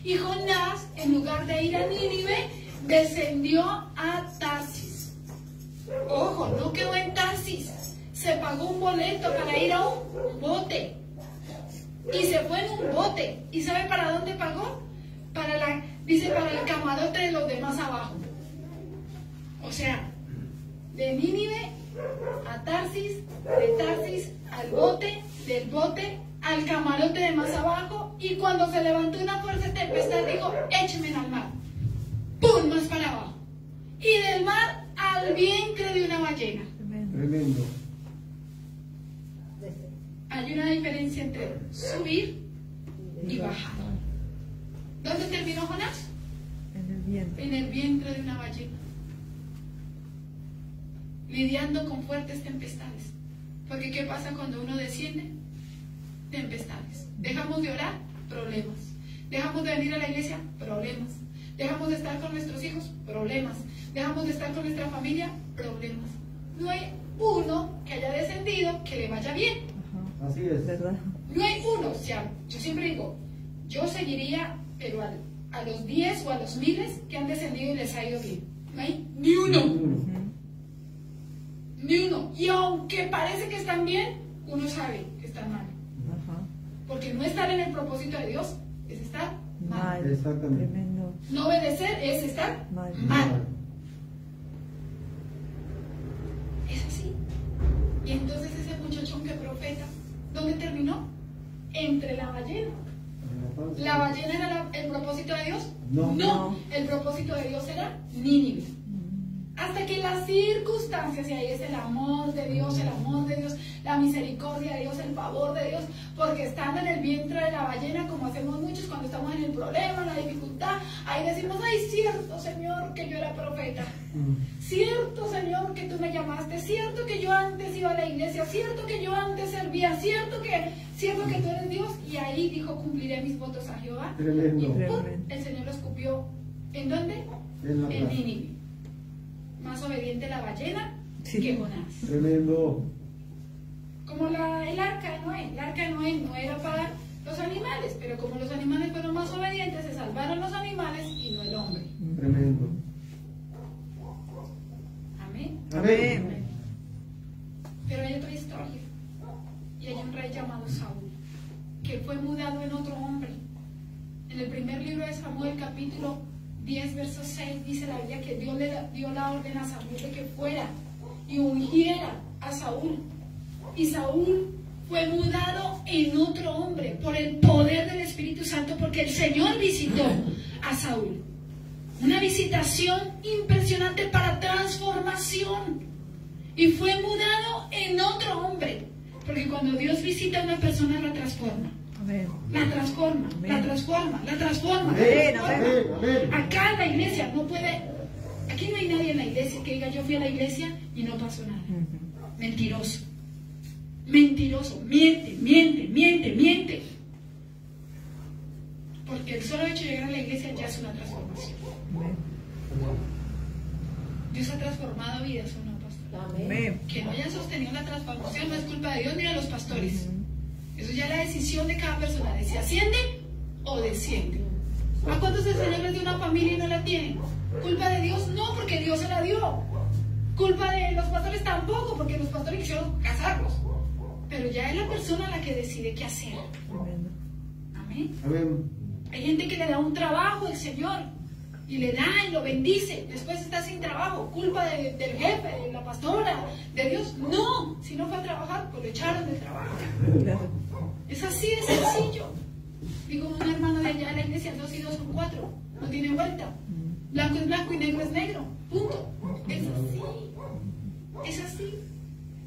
Y Jonás, en lugar de ir a Nínive, descendió a Tarsis. Ojo, no quedó en Tarsis. Se pagó un boleto para ir a un bote. Y se fue en un bote. ¿Y sabe para dónde pagó? Dice, para el camarote de los demás abajo. O sea, de Nínive a Tarsis, de Tarsis al bote, del bote al camarote de más abajo, y cuando se levantó una fuerte tempestad dijo, écheme al mar. ¡Pum! Más para abajo. Y del mar al vientre de una ballena. Tremendo. Hay una diferencia entre subir y bajar. ¿Dónde terminó Jonás? En el vientre. En el vientre de una ballena. Lidiando con fuertes tempestades. Porque ¿qué pasa cuando uno desciende? Tempestades. Dejamos de orar, problemas. Dejamos de venir a la iglesia, problemas. Dejamos de estar con nuestros hijos, problemas. Dejamos de estar con nuestra familia, problemas. No hay uno que haya descendido que le vaya bien. Ajá. Así es. ¿Verdad? No hay uno. O sea, yo siempre digo, yo seguiría, pero a los 10 o a los miles que han descendido y les ha ido bien. No hay ni uno. Ni uno. Y aunque parece que están bien, uno sabe que están mal. Ajá. Porque no estar en el propósito de Dios es estar mal. Mal. Exactamente. Tremendo. No obedecer es estar Mal. mal. Es así. Y entonces ese muchachón que profeta, ¿dónde terminó? Entre la ballena. ¿La ballena era el propósito de Dios? No. El propósito de Dios era Nínive. Hasta que las circunstancias, y ahí es el amor de Dios, la misericordia de Dios, el favor de Dios, porque estando en el vientre de la ballena, como hacemos muchos cuando estamos en el problema, en la dificultad, ahí decimos, ay, cierto Señor que yo era profeta, cierto Señor que tú me llamaste, cierto que yo antes iba a la iglesia, cierto que yo antes servía, cierto que tú eres Dios, y ahí dijo, cumpliré mis votos a Jehová. Tremendo. Y ¡pum! El Señor lo escupió. ¿En dónde? En Nínive. Más obediente la ballena que Jonás. Tremendo. Como el arca de Noé. El arca de Noé no era para los animales, pero como los animales fueron más obedientes, se salvaron los animales y no el hombre. Tremendo. Amén. Amén. Pero hay otra historia. Y hay un rey llamado Saúl, que fue mudado en otro hombre. En el primer libro de Samuel, capítulo 10, verso 6, dice la Biblia que Dios le dio la orden a Samuel de que fuera y ungiera a Saúl. Y Saúl fue mudado en otro hombre por el poder del Espíritu Santo, porque el Señor visitó a Saúl. Una visitación impresionante para transformación. Y fue mudado en otro hombre. Porque cuando Dios visita a una persona, la transforma. Amén. La transforma, Amén. la transforma, la transforma. Amén, la transforma. amén. Acá en la iglesia no puede. Aquí no hay nadie en la iglesia que diga yo fui a la iglesia y no pasó nada. Mentiroso. Mentiroso. Miente. porque el solo hecho de llegar a la iglesia ya es una transformación. Dios ha transformado vidas, ¿o no, pastor? Amén. Que no hayan sostenido la transformación no es culpa de Dios ni de los pastores. Eso ya es la decisión de cada persona, de si asciende o desciende. ¿A cuántos el Señor les dio una familia y no la tienen? ¿Culpa de Dios? No, porque Dios se la dio. ¿Culpa de los pastores? Tampoco, porque los pastores quisieron casarlos. Pero ya es la persona la que decide qué hacer. Amén. Amén. Hay gente que le da un trabajo al Señor y le da y lo bendice. Después está sin trabajo. ¿Culpa del jefe, de la pastora, de Dios? No. Si no fue a trabajar, pues lo echaron del trabajo. Es así de sencillo. Digo, un hermano de allá de la iglesia, 2 y 2 son 4. No tiene vuelta. Blanco es blanco y negro es negro. Punto. Es así. Es así.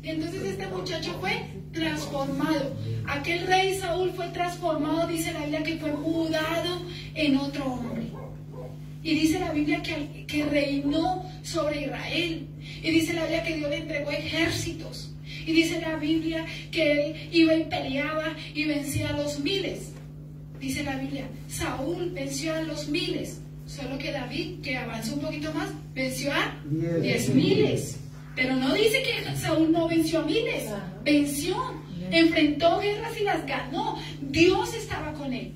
Y entonces este muchacho fue transformado. Aquel rey Saúl fue transformado, dice la Biblia, que fue mudado en otro hombre. Y dice la Biblia que reinó sobre Israel. Y dice la Biblia que Dios le entregó ejércitos. Y dice la Biblia que él iba y peleaba y vencía a los miles. Dice la Biblia, Saúl venció a los miles. Solo que David, que avanzó un poquito más, venció a 10,000. Pero no dice que Saúl no venció a miles. Venció, enfrentó guerras y las ganó. Dios estaba con él.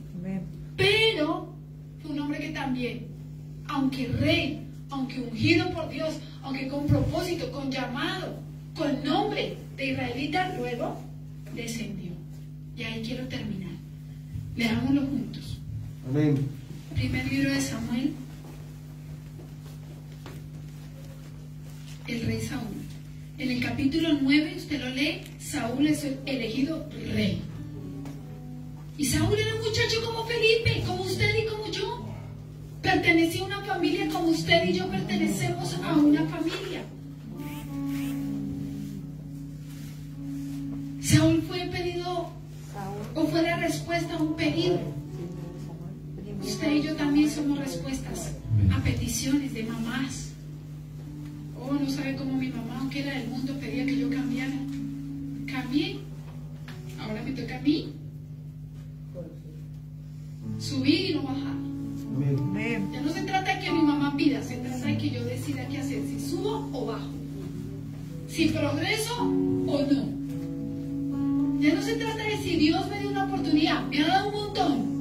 Pero fue un hombre que también, aunque rey, aunque ungido por Dios, aunque con propósito, con llamado, con nombre de israelita, luego descendió. Y ahí quiero terminar. Leámoslo juntos. Amén. Primer libro de Samuel. El rey Saúl. En el capítulo 9, usted lo lee, Saúl es elegido rey. Y Saúl era un muchacho como Felipe, como usted y como yo. Pertenecía a una familia como usted y yo pertenecemos a una familia. Saúl fue pedido, o fue la respuesta a un pedido. Usted y yo también somos respuestas a peticiones de mamás. Oh, no sabe cómo mi mamá, aunque era del mundo, pedía que yo cambiara. Cambié. Ahora me toca a mí subir y no bajar. Amén. Ya no se trata de que mi mamá pida, se trata de que yo decida qué hacer, si subo o bajo, si progreso o no. Ya no se trata de si Dios me dio una oportunidad, me ha dado un montón.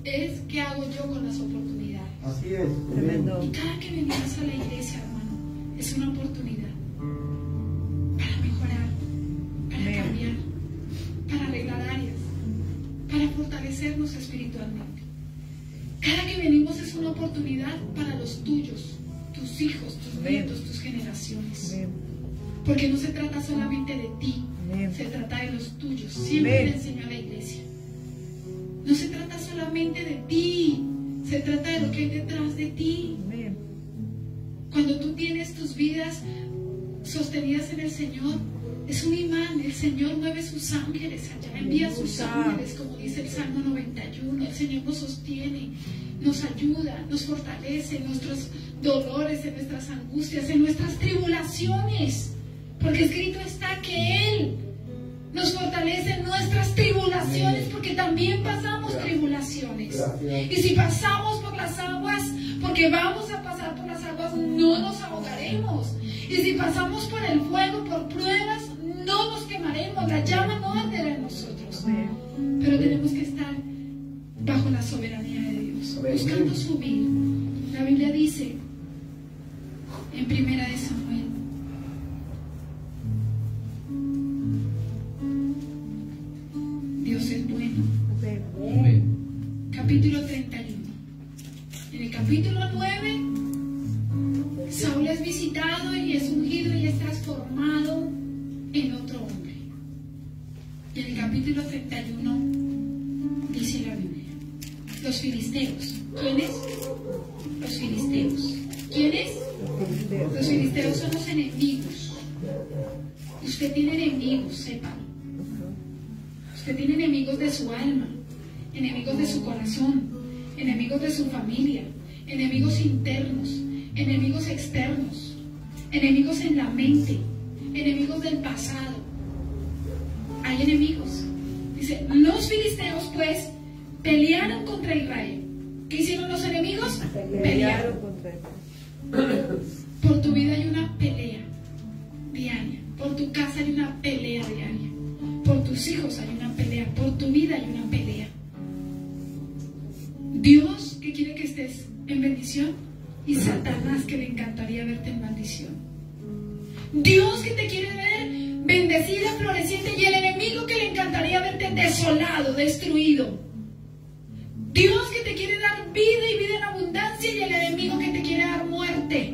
Es qué hago yo con las oportunidades. Así es. Tremendo. Y cada que venimos a la iglesia, hermano, es una oportunidad para mejorar, para cambiar, para arreglar áreas, para fortalecernos espiritualmente. Cada que venimos es una oportunidad para los tuyos, tus hijos, tus nietos, tus generaciones. Porque no se trata solamente de ti, se trata de los tuyos. Siempre le enseño a la iglesia. No se trata solamente de ti, se trata de lo que hay detrás de ti. Cuando tú tienes tus vidas sostenidas en el Señor, es un imán. El Señor mueve sus ángeles allá, envía sus ángeles, como dice el Salmo 91. El Señor nos sostiene, nos ayuda, nos fortalece en nuestros dolores, en nuestras angustias, en nuestras tribulaciones. Porque escrito está que Él nos fortalece en nuestras tribulaciones, porque también pasamos tribulaciones. Y si pasamos por las aguas, porque vamos a pasar por las aguas, no nos ahogaremos. Y si pasamos por el fuego, por pruebas, no nos quemaremos. La llama no arderá en nosotros. Pero tenemos que estar bajo la soberanía de Dios, buscando subir. La Biblia dice en Primera de Samuel, Dios es bueno. Capítulo 31. En el capítulo 9, Saúl es visitado y es ungido y es transformado en otro hombre. Y en el capítulo 31 dice la Biblia: los filisteos. ¿Quiénes? Los filisteos. ¿Quiénes? Los filisteos son los enemigos. Usted tiene enemigos, sépalo. Usted tiene enemigos de su alma, enemigos de su corazón, enemigos de su familia, enemigos internos, enemigos externos, enemigos en la mente, enemigos del pasado. Hay enemigos. Dice, los filisteos pues pelearon contra Israel. ¿Qué hicieron los enemigos? Pelearon. contra él. Por tu vida hay una pelea diaria. Por tu casa hay una pelea diaria. Por tus hijos hay una pelea. Por tu vida hay una pelea. Dios que quiere que estés en bendición y Satanás que le encantaría verte en maldición. Dios que te quiere ver bendecida, floreciente, y el enemigo que le encantaría verte desolado, destruido. Dios que te quiere dar vida y vida en abundancia, y el enemigo que te quiere dar muerte.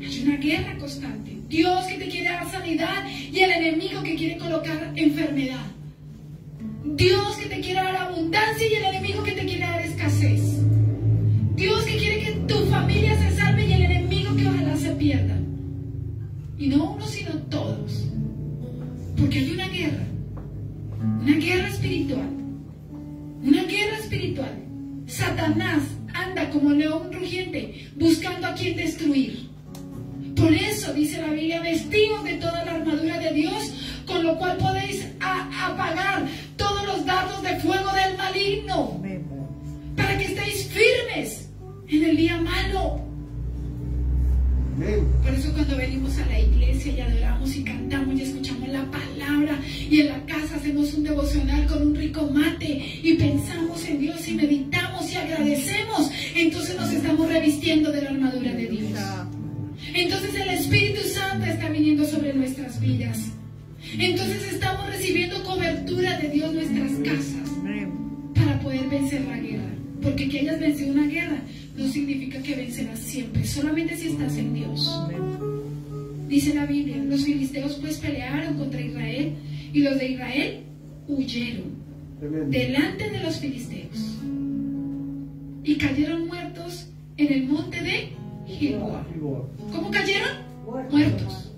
Hay una guerra constante. Dios que te quiere dar sanidad y el enemigo que quiere colocar enfermedad. Dios que te quiere dar abundancia y el enemigo que te quiere dar escasez. Dios que quiere que tu familia se salve y el enemigo que ojalá se pierda. Y no uno, sino todos. Porque hay una guerra espiritual. Una guerra espiritual. Satanás anda como león rugiente buscando a quien destruir. Por eso dice la Biblia: vestidos de toda la armadura de Dios, con lo cual podéis apagar todos los dardos de fuego del maligno, para que estéis firmes en el día malo. Por eso cuando venimos a la iglesia y adoramos y cantamos y escuchamos la palabra, y en la casa hacemos un devocional con un rico mate y pensamos en Dios y meditamos y agradecemos, entonces nos estamos revistiendo de la armadura de Dios. Entonces el Espíritu Santo está viniendo sobre nuestras vidas. Entonces estamos recibiendo cobertura de Dios en nuestras casas para poder vencer la guerra. Porque que hayas vencido una guerra no significa que vencerás siempre, solamente si estás en Dios. Dice la Biblia: los filisteos pues pelearon contra Israel, y los de Israel huyeron delante de los filisteos y cayeron muertos en el monte de Gilboa. ¿Cómo cayeron? Muertos.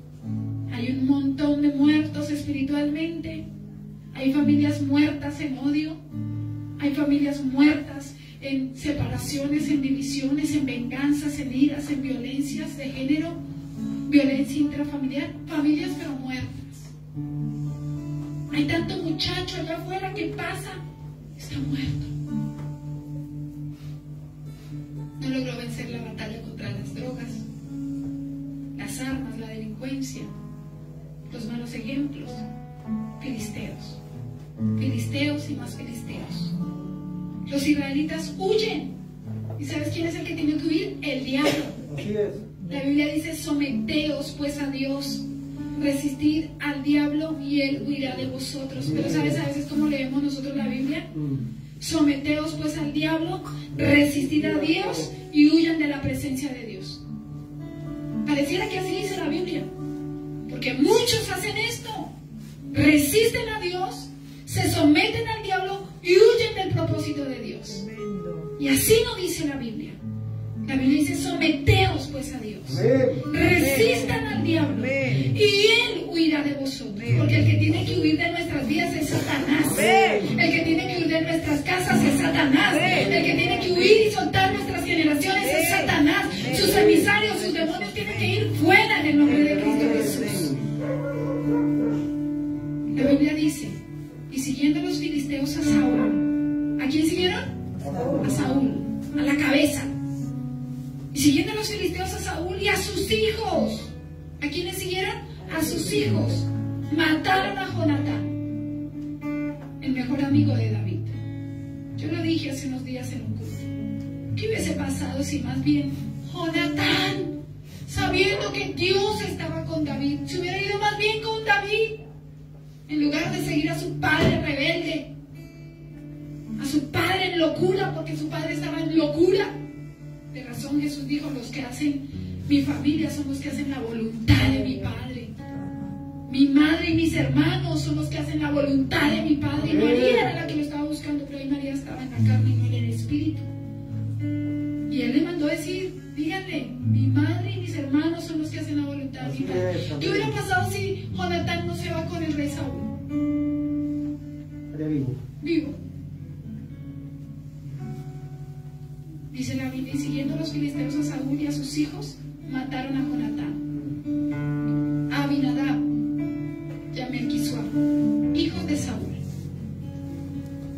Hay un montón de muertos espiritualmente. Hay familias muertas en odio. Hay familias muertas en separaciones, en divisiones, en venganzas, en iras, en violencias de género, violencia intrafamiliar. Familias pero muertas. Hay tanto muchacho allá afuera que pasa, está muerto. No logró vencer la batalla contra las drogas, las armas, la delincuencia, los malos ejemplos. Filisteos. Filisteos y más filisteos. Los israelitas huyen. ¿Y sabes quién es el que tiene que huir? El diablo. Así es. La Biblia dice: someteos pues a Dios, resistid al diablo y él huirá de vosotros. Pero ¿sabes a veces cómo leemos nosotros la Biblia? Someteos pues al diablo, resistid a Dios y huyan de la presencia de Dios. Pareciera que así dice la Biblia, porque muchos hacen esto: resisten a Dios, se someten al diablo y huyen del propósito de Dios. Y así no dice la Biblia. La Biblia dice: someteos pues a Dios, resistan al diablo y él huirá de vosotros. Porque el que tiene que huir de nuestras vidas es Satanás. El que tiene que huir de nuestras casas es Satanás. El que tiene que huir y soltar nuestras generaciones es Satanás. Sus emisarios, sus demonios tienen que ir fuera en el nombre de Cristo Jesús. La Biblia dice: y siguiendo los filisteos a Saúl. ¿A quién siguieron? A Saúl, a la cabeza. Y siguiendo los filisteos a Saúl y a sus hijos. ¿A quiénes siguieron? A sus hijos. Mataron a Jonatán, el mejor amigo de David. Yo lo dije hace unos días en un culto. ¿Qué hubiese pasado si más bien Jonatán, sabiendo que Dios estaba con David, se hubiera ido más bien con David, en lugar de seguir a su padre rebelde, a su padre en locura, porque su padre estaba en locura? De razón Jesús dijo: los que hacen mi familia son los que hacen la voluntad de mi Padre. Mi madre y mis hermanos son los que hacen la voluntad de mi Padre. Y María era la que lo estaba buscando, pero ahí María estaba en la carne y no en el espíritu. Y él le mandó decir: díganle, mi madre y mis hermanos son los que hacen la voluntad de mi Padre. ¿Qué hubiera pasado si Jonatán no se va con el rey Saúl? Vivo. Dice la Biblia: y siguiendo los filisteos a Saúl y a sus hijos, mataron a Jonatán, a Abinadab y a Melquisuá, hijos de Saúl.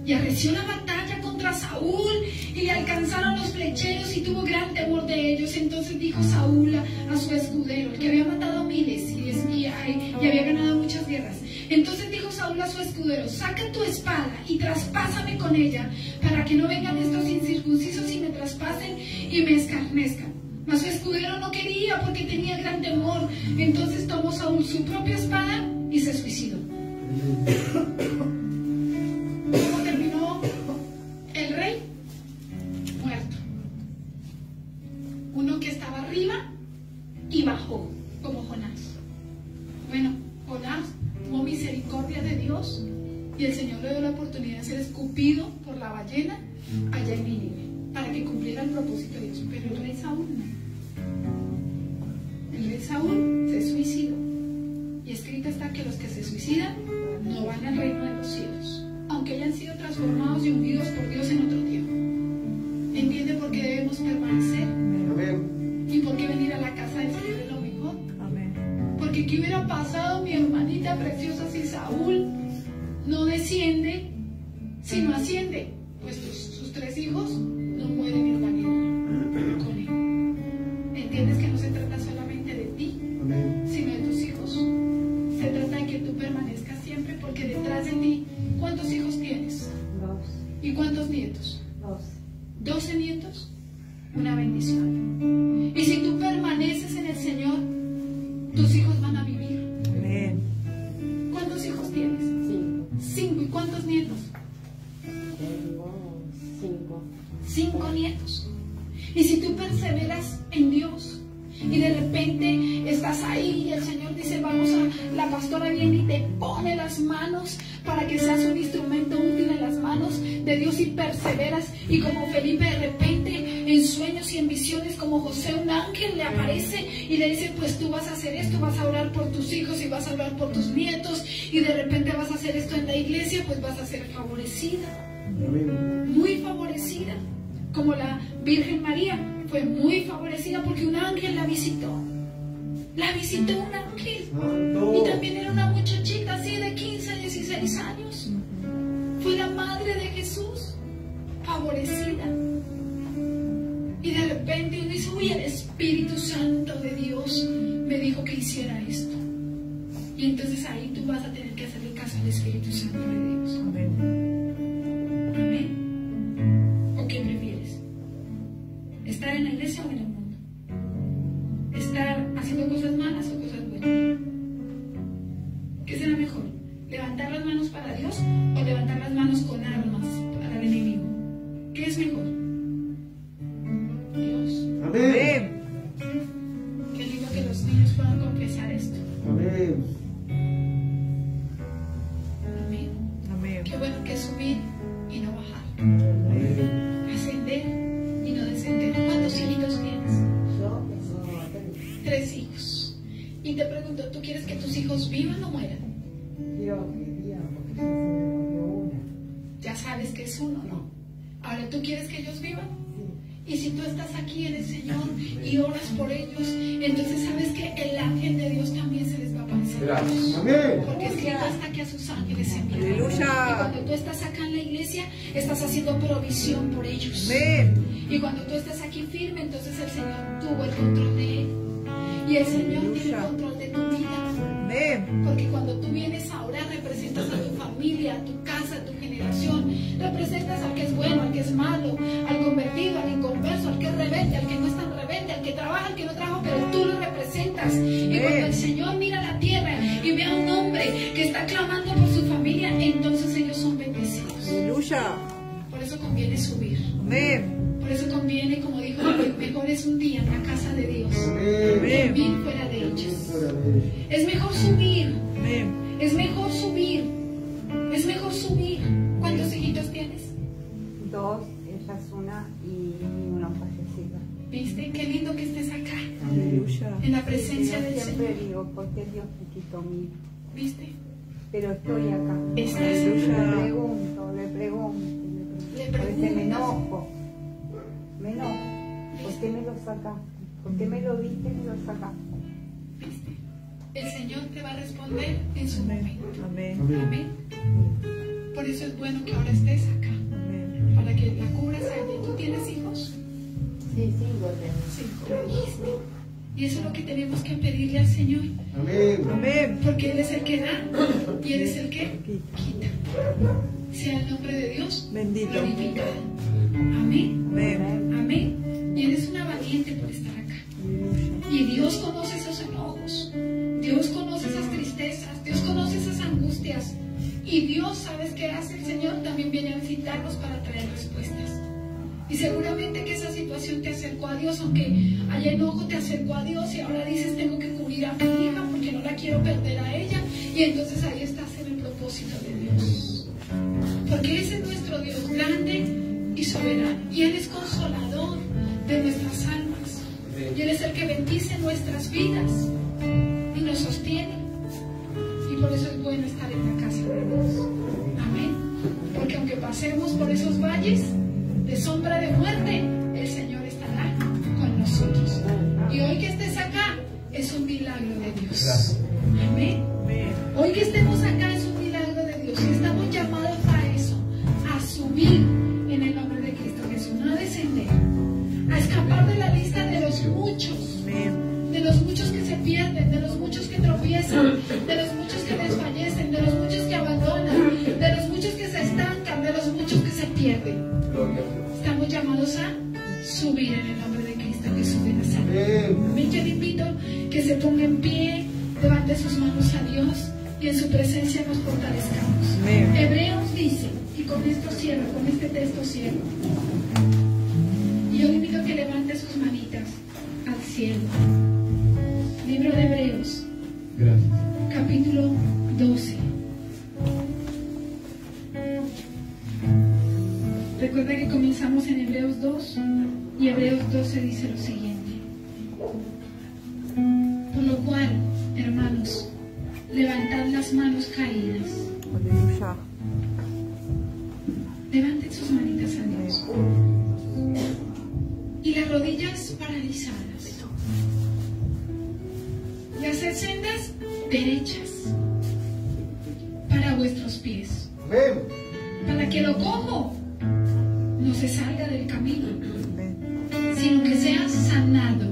Y arreció la batalla contra Saúl y le alcanzaron los flecheros y tuvo gran temor de ellos. Entonces dijo Saúl a su escudero, el que había matado a miles y había ganado muchas guerras. Entonces dijo Saúl a su escudero, saca tu espada y traspásame con ella, para que no vengan estos incircuncisos y me traspasen y me escarnezcan. Mas su escudero no quería porque tenía gran temor. Entonces tomó Saúl su propia espada y se suicidó. ¿Cómo terminó el rey? Muerto. Uno que estaba arriba y bajó, como Jonás. Bueno, Jonás tuvo misericordia de Dios y el Señor le dio la oportunidad de ser escupido por la ballena allá en Nínive, para que cumpliera el propósito de Dios. Pero el rey Saúl no. El rey Saúl se suicidó. Y escrito está que los que se suicidan no van al reino de los cielos, aunque hayan sido transformados y ungidos por Dios en otro tiempo. ¿Entiende por qué debemos permanecer? Amén. ¿Y por qué venir a la casa del Señor es lo mejor? Amén. Porque ¿qué hubiera pasado, mi hermanita preciosa, si Saúl no desciende, sino asciende? Pues sus 3 hijos no mueren en la guerra con él. ¿Entiendes que no se trata solamente de ti, Amén. sino de tus hijos? Se trata de que tú permanezcas siempre, porque detrás de ti, ¿cuántos hijos tienes? 2. ¿Y cuántos nietos? 2. 12 nietos. Una bendición. Y si tú permaneces en el Señor, tus hijos van a vivir. Amén. ¿Cuántos hijos tienes? 5. ¿Y cuántos nietos? Tengo 5. 5 nietos. Y si tú perseveras en Dios y de repente estás ahí y el Señor dice, vamos a, la pastora viene y te pone las manos para que seas un instrumento útil en las manos de Dios y perseveras, y como Felipe de repente en sueños y en visiones como José, un ángel le aparece y le dice, pues tú vas a hacer esto, vas a orar por tus hijos y vas a orar por tus nietos, y de repente vas a hacer esto en la iglesia, pues vas a ser favorecida. Amén. Muy favorecida, como la Virgen María fue muy favorecida porque un ángel la visitó un ángel, Santo. y también era una muchachita así de 15, 16 años. Fue la madre de Jesús, favorecida, y de repente uno dice, uy, el Espíritu Santo de Dios me dijo que hiciera esto, y entonces ahí tú vas a tener que hacerle caso al Espíritu Santo de Dios. Amén. Amén. ¿O qué prefieres? ¿Estar en la iglesia o en el mundo? ¿Estar haciendo cosas malas o cosas buenas? ¿Qué será mejor? ¿Levantar las manos para Dios o levantar las manos con armas para el enemigo? ¿Qué es mejor? Dios. Amén. Qué lindo que los niños puedan confesar esto. Amén. Amén. Amén. Qué bueno que es subir y no bajar, Amén. ascender y no descender. ¿Cuántos hijitos tienes? Yo tengo 3. 3 hijos. Y te pregunto, ¿tú quieres que tus hijos vivan o mueran? Quiero que vivan porque ya se me murió una. Ya sabes que es uno, ¿no? Ahora, ¿tú quieres que ellos vivan? Sí. Y si tú estás aquí en el Señor y oras por ellos, entonces sabes que el ángel de Dios también se les va a aparecer. Gracias. Amén. Porque escrito está que a sus ángeles envía. Aleluya. Y cuando tú estás acá en la iglesia, estás haciendo provisión por ellos. Amén. Y cuando tú estás aquí firme, entonces el Señor tuvo el control de él. Y el Señor tiene el control de tu vida. Amén. Porque cuando tú vienes a orar, representas a tu familia, a tu casa, a tu generación. Representas al que es bueno, al que es malo, al convertido, al inconverso, al que es rebelde, al que no es tan rebelde, al que trabaja, al que no trabaja, pero tú lo representas. Y cuando el Señor mira la tierra y ve a un hombre que está clamando por su familia, entonces ellos son bendecidos. Aleluya. Por eso conviene subir. Amén. Por eso conviene, como dijo, mejor es un día en la casa de Dios Amén. que 1000 fuera de ellos. Fuera de ellos. Es mejor subir. Amén. Es mejor subir. Es mejor subir. ¿Cuántos hijitos tienes? 2, ella es una y una fallecida. ¿Viste? Qué lindo que estés acá, Aleluya. en la presencia Yo del siempre Señor. digo, ¿por qué Dios me quitó mi hijo? ¿Viste? Pero estoy acá. Estás Aleluya. Le pregunto. Le A veces me preguntas. enojo. Me enojo. ¿Por qué me lo sacaste? ¿Por qué me lo diste y me lo sacaste? ¿Viste? El Señor te va a responder en su momento. Amén. Amén. Amén. Por eso es bueno que ahora estés acá. Amén. para que la cubras a ella. ¿Tú tienes hijos? Sí, 5 tengo. 5, me dijiste. Y eso es lo que tenemos que pedirle al Señor. Amén. Amén. Porque Él es el que da y Él es el que quita. Sea el nombre de Dios Bendito. glorificado. Amén. Amén. Amén. Y eres una valiente por estar acá. Y Dios conoce esos enojos. Dios conoce esas tristezas. Dios conoce esas angustias. Y Dios, ¿sabes qué hace el Señor? También viene a visitarnos para traer respuestas. Y seguramente que esa situación te acercó a Dios, aunque haya enojo, te acercó a Dios y ahora dices, tengo que cubrir a mi hija porque no la quiero perder a ella. Y entonces ahí estás en el propósito de Dios. Porque ese es nuestro Dios grande y soberano. Y Él es consolador de nuestras almas. Y Él es el que bendice nuestras vidas y nos sostiene. Y por eso es bueno estar en la casa de Dios. Amén. Porque aunque pasemos por esos valles de sombra de muerte, el Señor estará con nosotros. Y hoy que estés acá es un milagro de Dios. Amén. Hoy que estemos acá es un milagro de Dios. Y estamos llamados a eso, a subir en el nombre de Cristo Jesús, no a descender, a escapar de la lista de los muchos, de los muchos que se pierden, de los muchos que tropiezan, de los muchos que desfallecen, de los muchos que abandonan, de los muchos que se estancan, de los muchos que se pierden. Estamos llamados a subir en el nombre de Cristo Jesús de Nazaret. Amén. Yo le invito que se ponga en pie, levante sus manos a Dios y en su presencia nos fortalezcamos. Amén. Hebreos dice, y con esto cierro, con este texto cierro. Y yo le invito a que levante sus manitas al cielo. Libro de Hebreos, capítulo 12. Recuerda que comenzamos en Hebreos 2 y Hebreos 12 dice lo siguiente. Por lo cual, hermanos, levantad las manos caídas. Aleluya. Levanten sus manitas a Dios. Y las rodillas paralizadas. Y haced sendas derechas para vuestros pies. Amén. Para que lo cojo no se salga del camino, Amén. sino que seas sanado.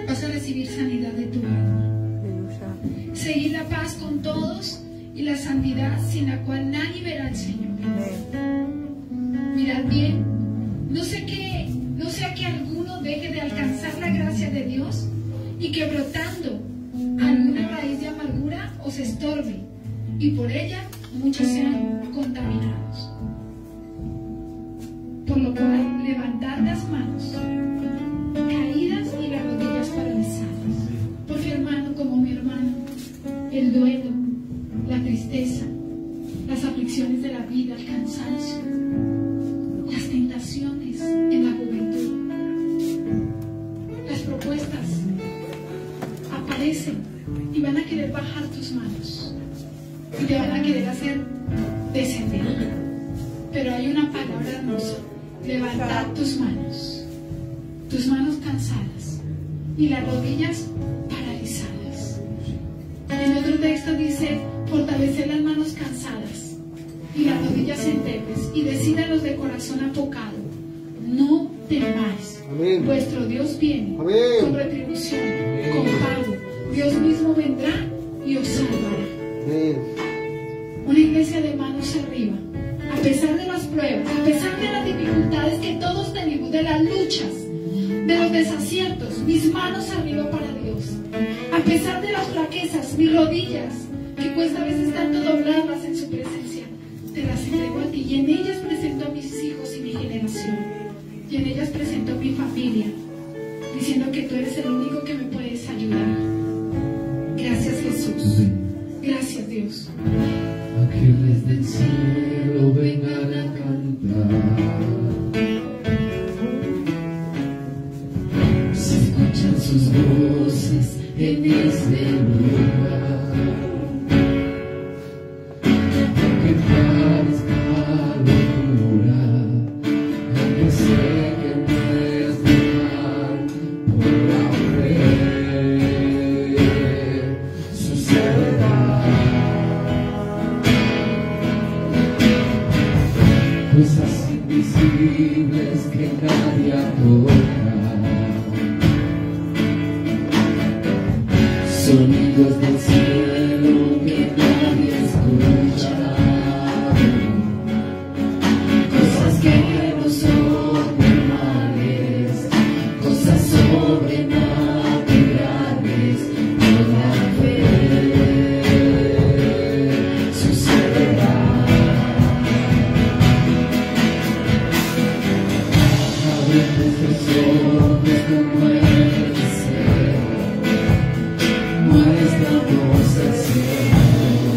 Vas a recibir sanidad de tu alma. Aleluya. Seguir la paz con todos y la santidad sin la cual nadie verá al Señor. Amén. Mirad bien, no sea que alguno deje de alcanzar la gracia de Dios y que brotando alguna raíz de amargura os estorbe y por ella muchos sean contaminados. Por lo cual, levantad las manos caídas y las rodillas paralizadas. Porque hermano, como mi hermano, el duelo, la tristeza, las aflicciones de la vida, el cansancio, las tentaciones en la juventud, las propuestas aparecen y van a querer bajar tus manos y te van a querer hacer descender. Pero hay una palabra hermosa: levantad tus manos cansadas y las rodillas paralizadas. En otro texto dice: fortaleced las manos cansadas y las rodillas endebles y decid a los de corazón apocado: no temáis. Amén. Vuestro Dios viene. Amén. Con retribución, con pago. Dios mismo vendrá y os salvará. Amén. Una iglesia de manos arriba, a pesar de las pruebas, a pesar de las dificultades que todos tenemos, de las luchas, de los desaciertos, mis manos arriba para Dios. A pesar de las flaquezas, mis rodillas, que cuesta a veces tanto doblarlas en su presencia, te las entrego a ti y en ellas presento a mis hijos y mi generación. Y en ellas presento a mi familia, diciendo que tú eres el único que me puedes ayudar. Gracias, Jesús. Gracias, Dios. Ángeles del cielo vengan a cantar. Se escuchan sus voces en este lugar. Aunque parezca locura, aunque sé que no es normal, por la fe sucederá. invisibles que nadie toca, sonidos del cielo que nadie escucha, cosas que no son normales, cosas sobrenaturales, por la fe sucederá. A veces los hombres no mueven el cielo, muéstranos el cielo,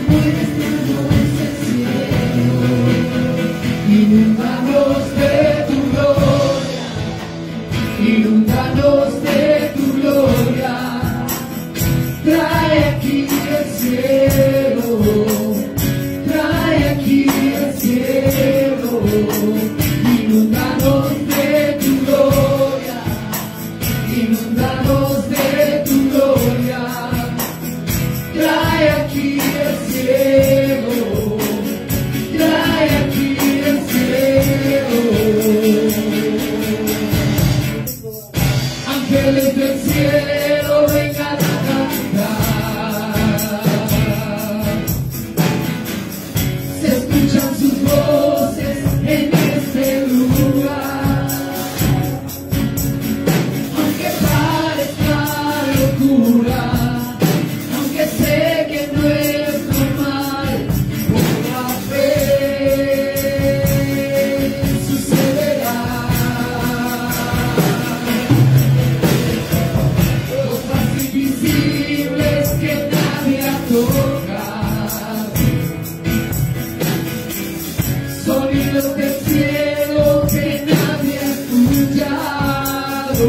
muéstranos el cielo, inúndanos de tu gloria, inúndanos de tu gloria, trae aquí el cielo, trae aquí el cielo, inúndanos de tu gloria, inúndanos de tu gloria, trae aquí el cielo, trae aquí el cielo. Ángeles del cielo vengan a cantar, se escuchan sus voces en este lugar, aunque parezca locura, aunque sé que no es normal, por la fe sucederá. Cosas invisibles que nadie toca, sonidos del cielo que nadie ha escuchado,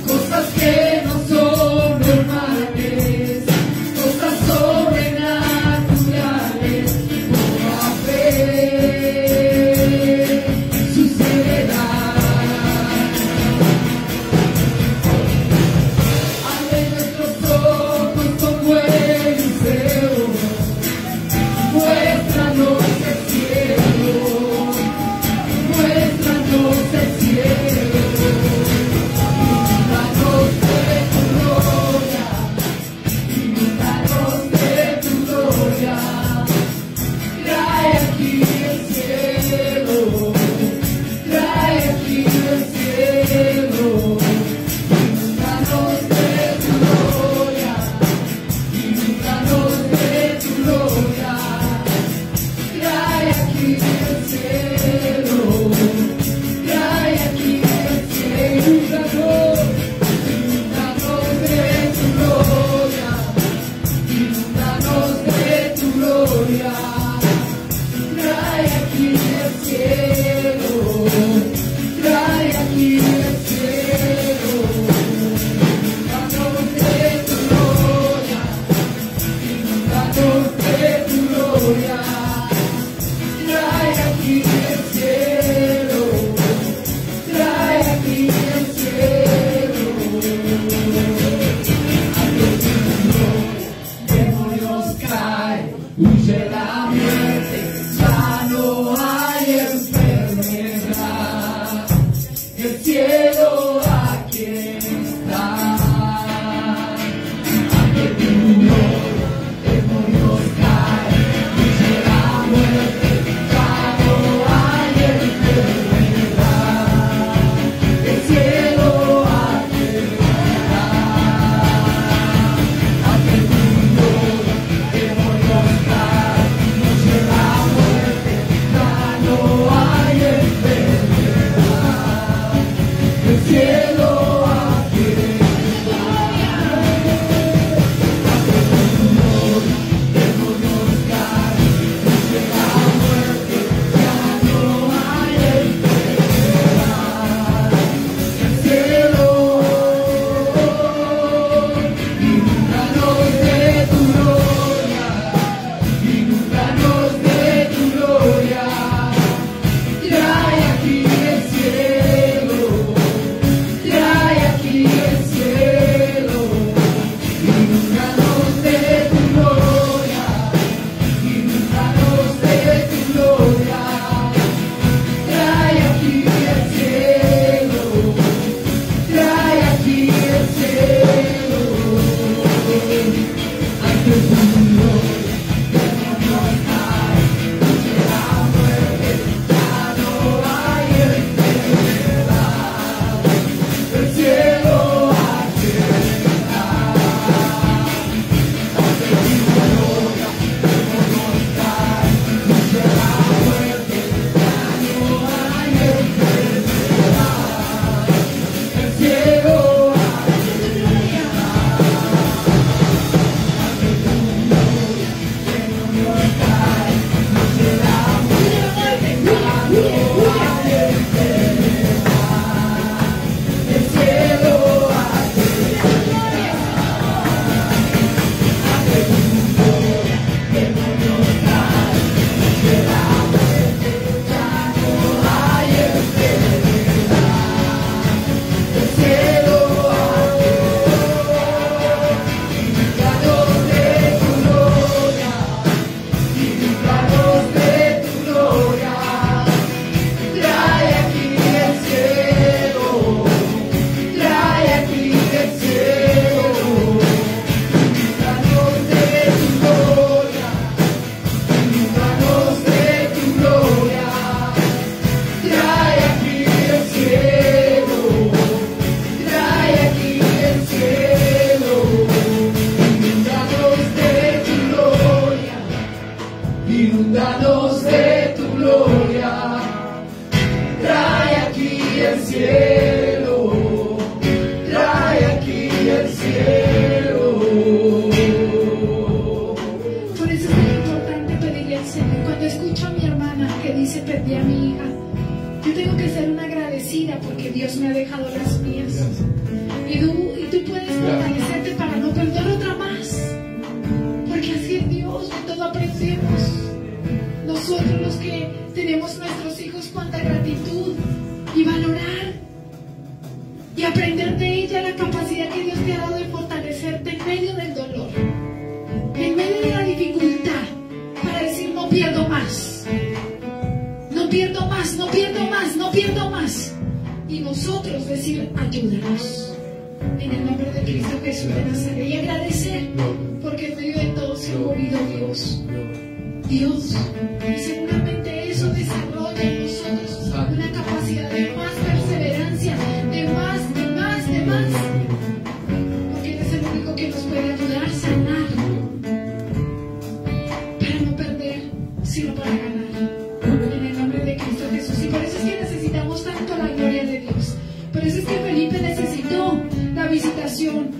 cosas que no son normales, cosas sobrenaturales, por la fe sucederá. Abre nuestros ojos como Eliseo, muéstranos el cielo, inúndanos de tu gloria, trae aquí el cielo, trae aquí el cielo. Por eso es muy importante pedirle al Señor. Cuando escucho a mi hermana que dice perdí a mi hija, yo tengo que ser una agradecida porque Dios me ha dejado las mías. Y tú puedes fortalecerte para no perder otra más. Porque así es Dios, de todo aprendemos. Nosotros los que tenemos nuestros hijos, cuánta gratitud y valorar y aprender de ella la capacidad que Dios te ha dado de fortalecerte en medio del dolor, en medio de la dificultad, para decir no pierdo más, no pierdo más, no pierdo más, no pierdo más. Y nosotros decir ayúdanos en el nombre de Cristo Jesús de Nazaret, y agradecer porque en medio de todo se ha movido Dios. Dios, y seguramente eso desarrolla en nosotros una capacidad de más perseverancia, de más, de más, de más, porque Él es el único que nos puede ayudar a sanar, para no perder, sino para ganar, en el nombre de Cristo Jesús. Y por eso es que necesitamos tanto la gloria de Dios. Por eso es que Felipe necesitó la visitación,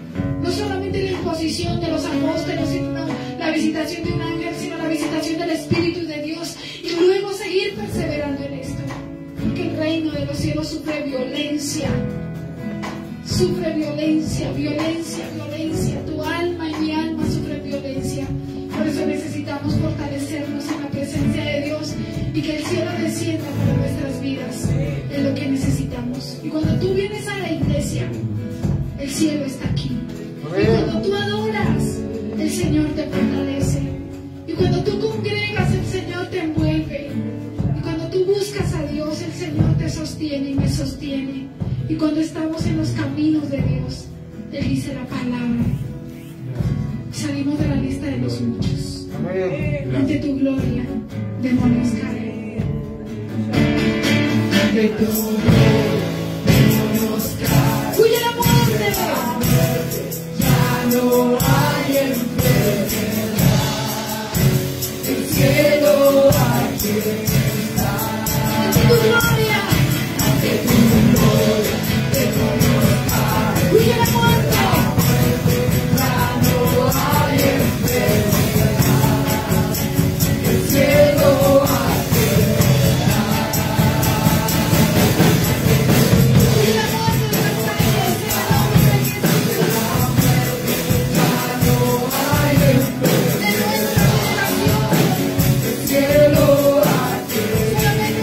no solamente la imposición de los apóstoles, sino la visitación de un ángel, sino la visitación del Espíritu de Dios, y luego seguir perseverando en esto, porque el reino de los cielos sufre violencia, violencia, violencia. Tu alma y mi alma sufren violencia. Por eso necesitamos fortalecernos en la presencia de Dios y que el cielo descienda para nuestras vidas. Es lo que necesitamos. Y cuando tú vienes a la iglesia, el cielo está aquí. Y cuando tú adoras, el Señor te fortalece. Y cuando tú congregas, el Señor te envuelve. Y cuando tú buscas a Dios, el Señor te sostiene y me sostiene. Y cuando estamos en los caminos de Dios, Él dice la palabra. Salimos de la lista de los muchos. Ante tu gloria, demonios caen. Ante tu gloria, demonios caen. ¡Huye la muerte! Ya no hay enfermedad, el cielo aquí está. ¡Ante tu gloria! Ante tu gloria, demonios caen. ¡Huye la muerte! Ya no hay enfermedad, el cielo aquí está. ¡Huye la muerte de nuestra iglesia! ¡En el nombre de Jesús! Ya no hay enfermedad, ¡De nuestra generación! el cielo aquí ¡Solamente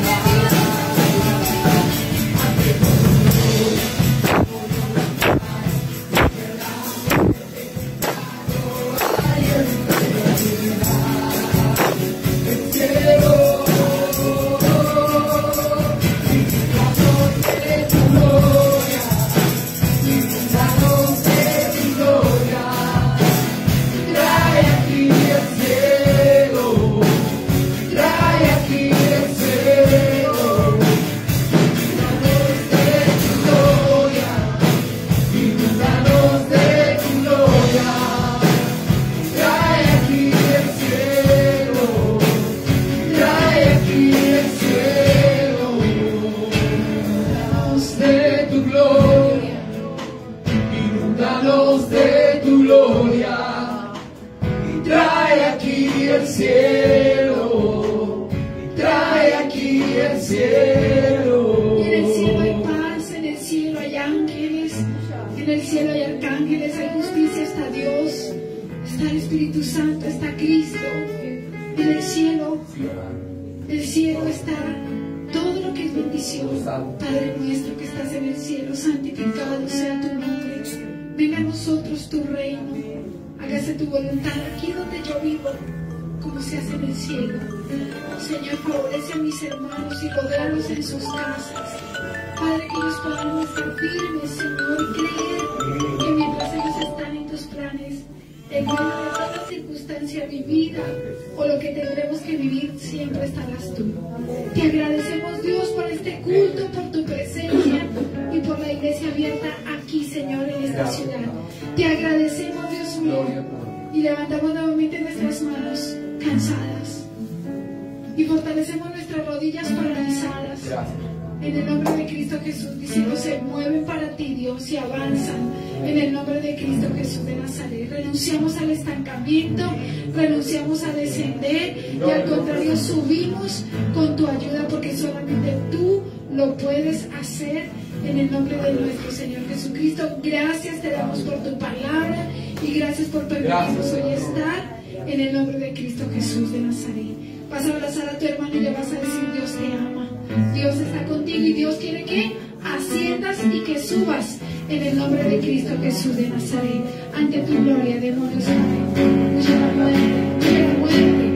de Dios! Inúndanos de tu gloria y trae aquí el cielo, y trae aquí el cielo. Y en el cielo hay paz, en el cielo hay ángeles, en el cielo hay arcángeles, hay justicia, está Dios, está el Espíritu Santo, está Cristo. En el cielo está todo lo que es bendición. Padre nuestro que estás en el cielo, santificado sea tu nombre. Venga a nosotros tu reino, hágase tu voluntad aquí donde yo vivo, como se hace en el cielo. Señor, favorece a mis hermanos y rodéalos en sus casas. Padre, que ellos puedan estar firmes, Señor, y creer que mientras ellos están en tus planes, en medio de toda circunstancia vivida o lo que tendremos que vivir, siempre estarás tú. Te agradecemos, Dios, por este culto, por tu presencia y por la iglesia abierta aquí, Señor, en esta ciudad. Te agradecemos, Dios mío, y levantamos nuevamente nuestras manos cansadas, y fortalecemos nuestras rodillas paralizadas. En el nombre de Cristo Jesús, diciendo, se mueven para ti, Dios, y avanzan. En el nombre de Cristo Jesús de Nazaret. Renunciamos al estancamiento, renunciamos a descender y al contrario subimos con tu ayuda, porque solamente tú lo puedes hacer. En el nombre de nuestro Señor Jesucristo, gracias te damos por tu palabra y gracias por permitirnos hoy estar en el nombre de Cristo Jesús de Nazaret. Vas a abrazar a tu hermano y le vas a decir, Dios te ama, Dios está contigo y Dios quiere que asciendas y que subas en el nombre de Cristo Jesús de Nazaret. Ante tu gloria, demonios, mucha muerte,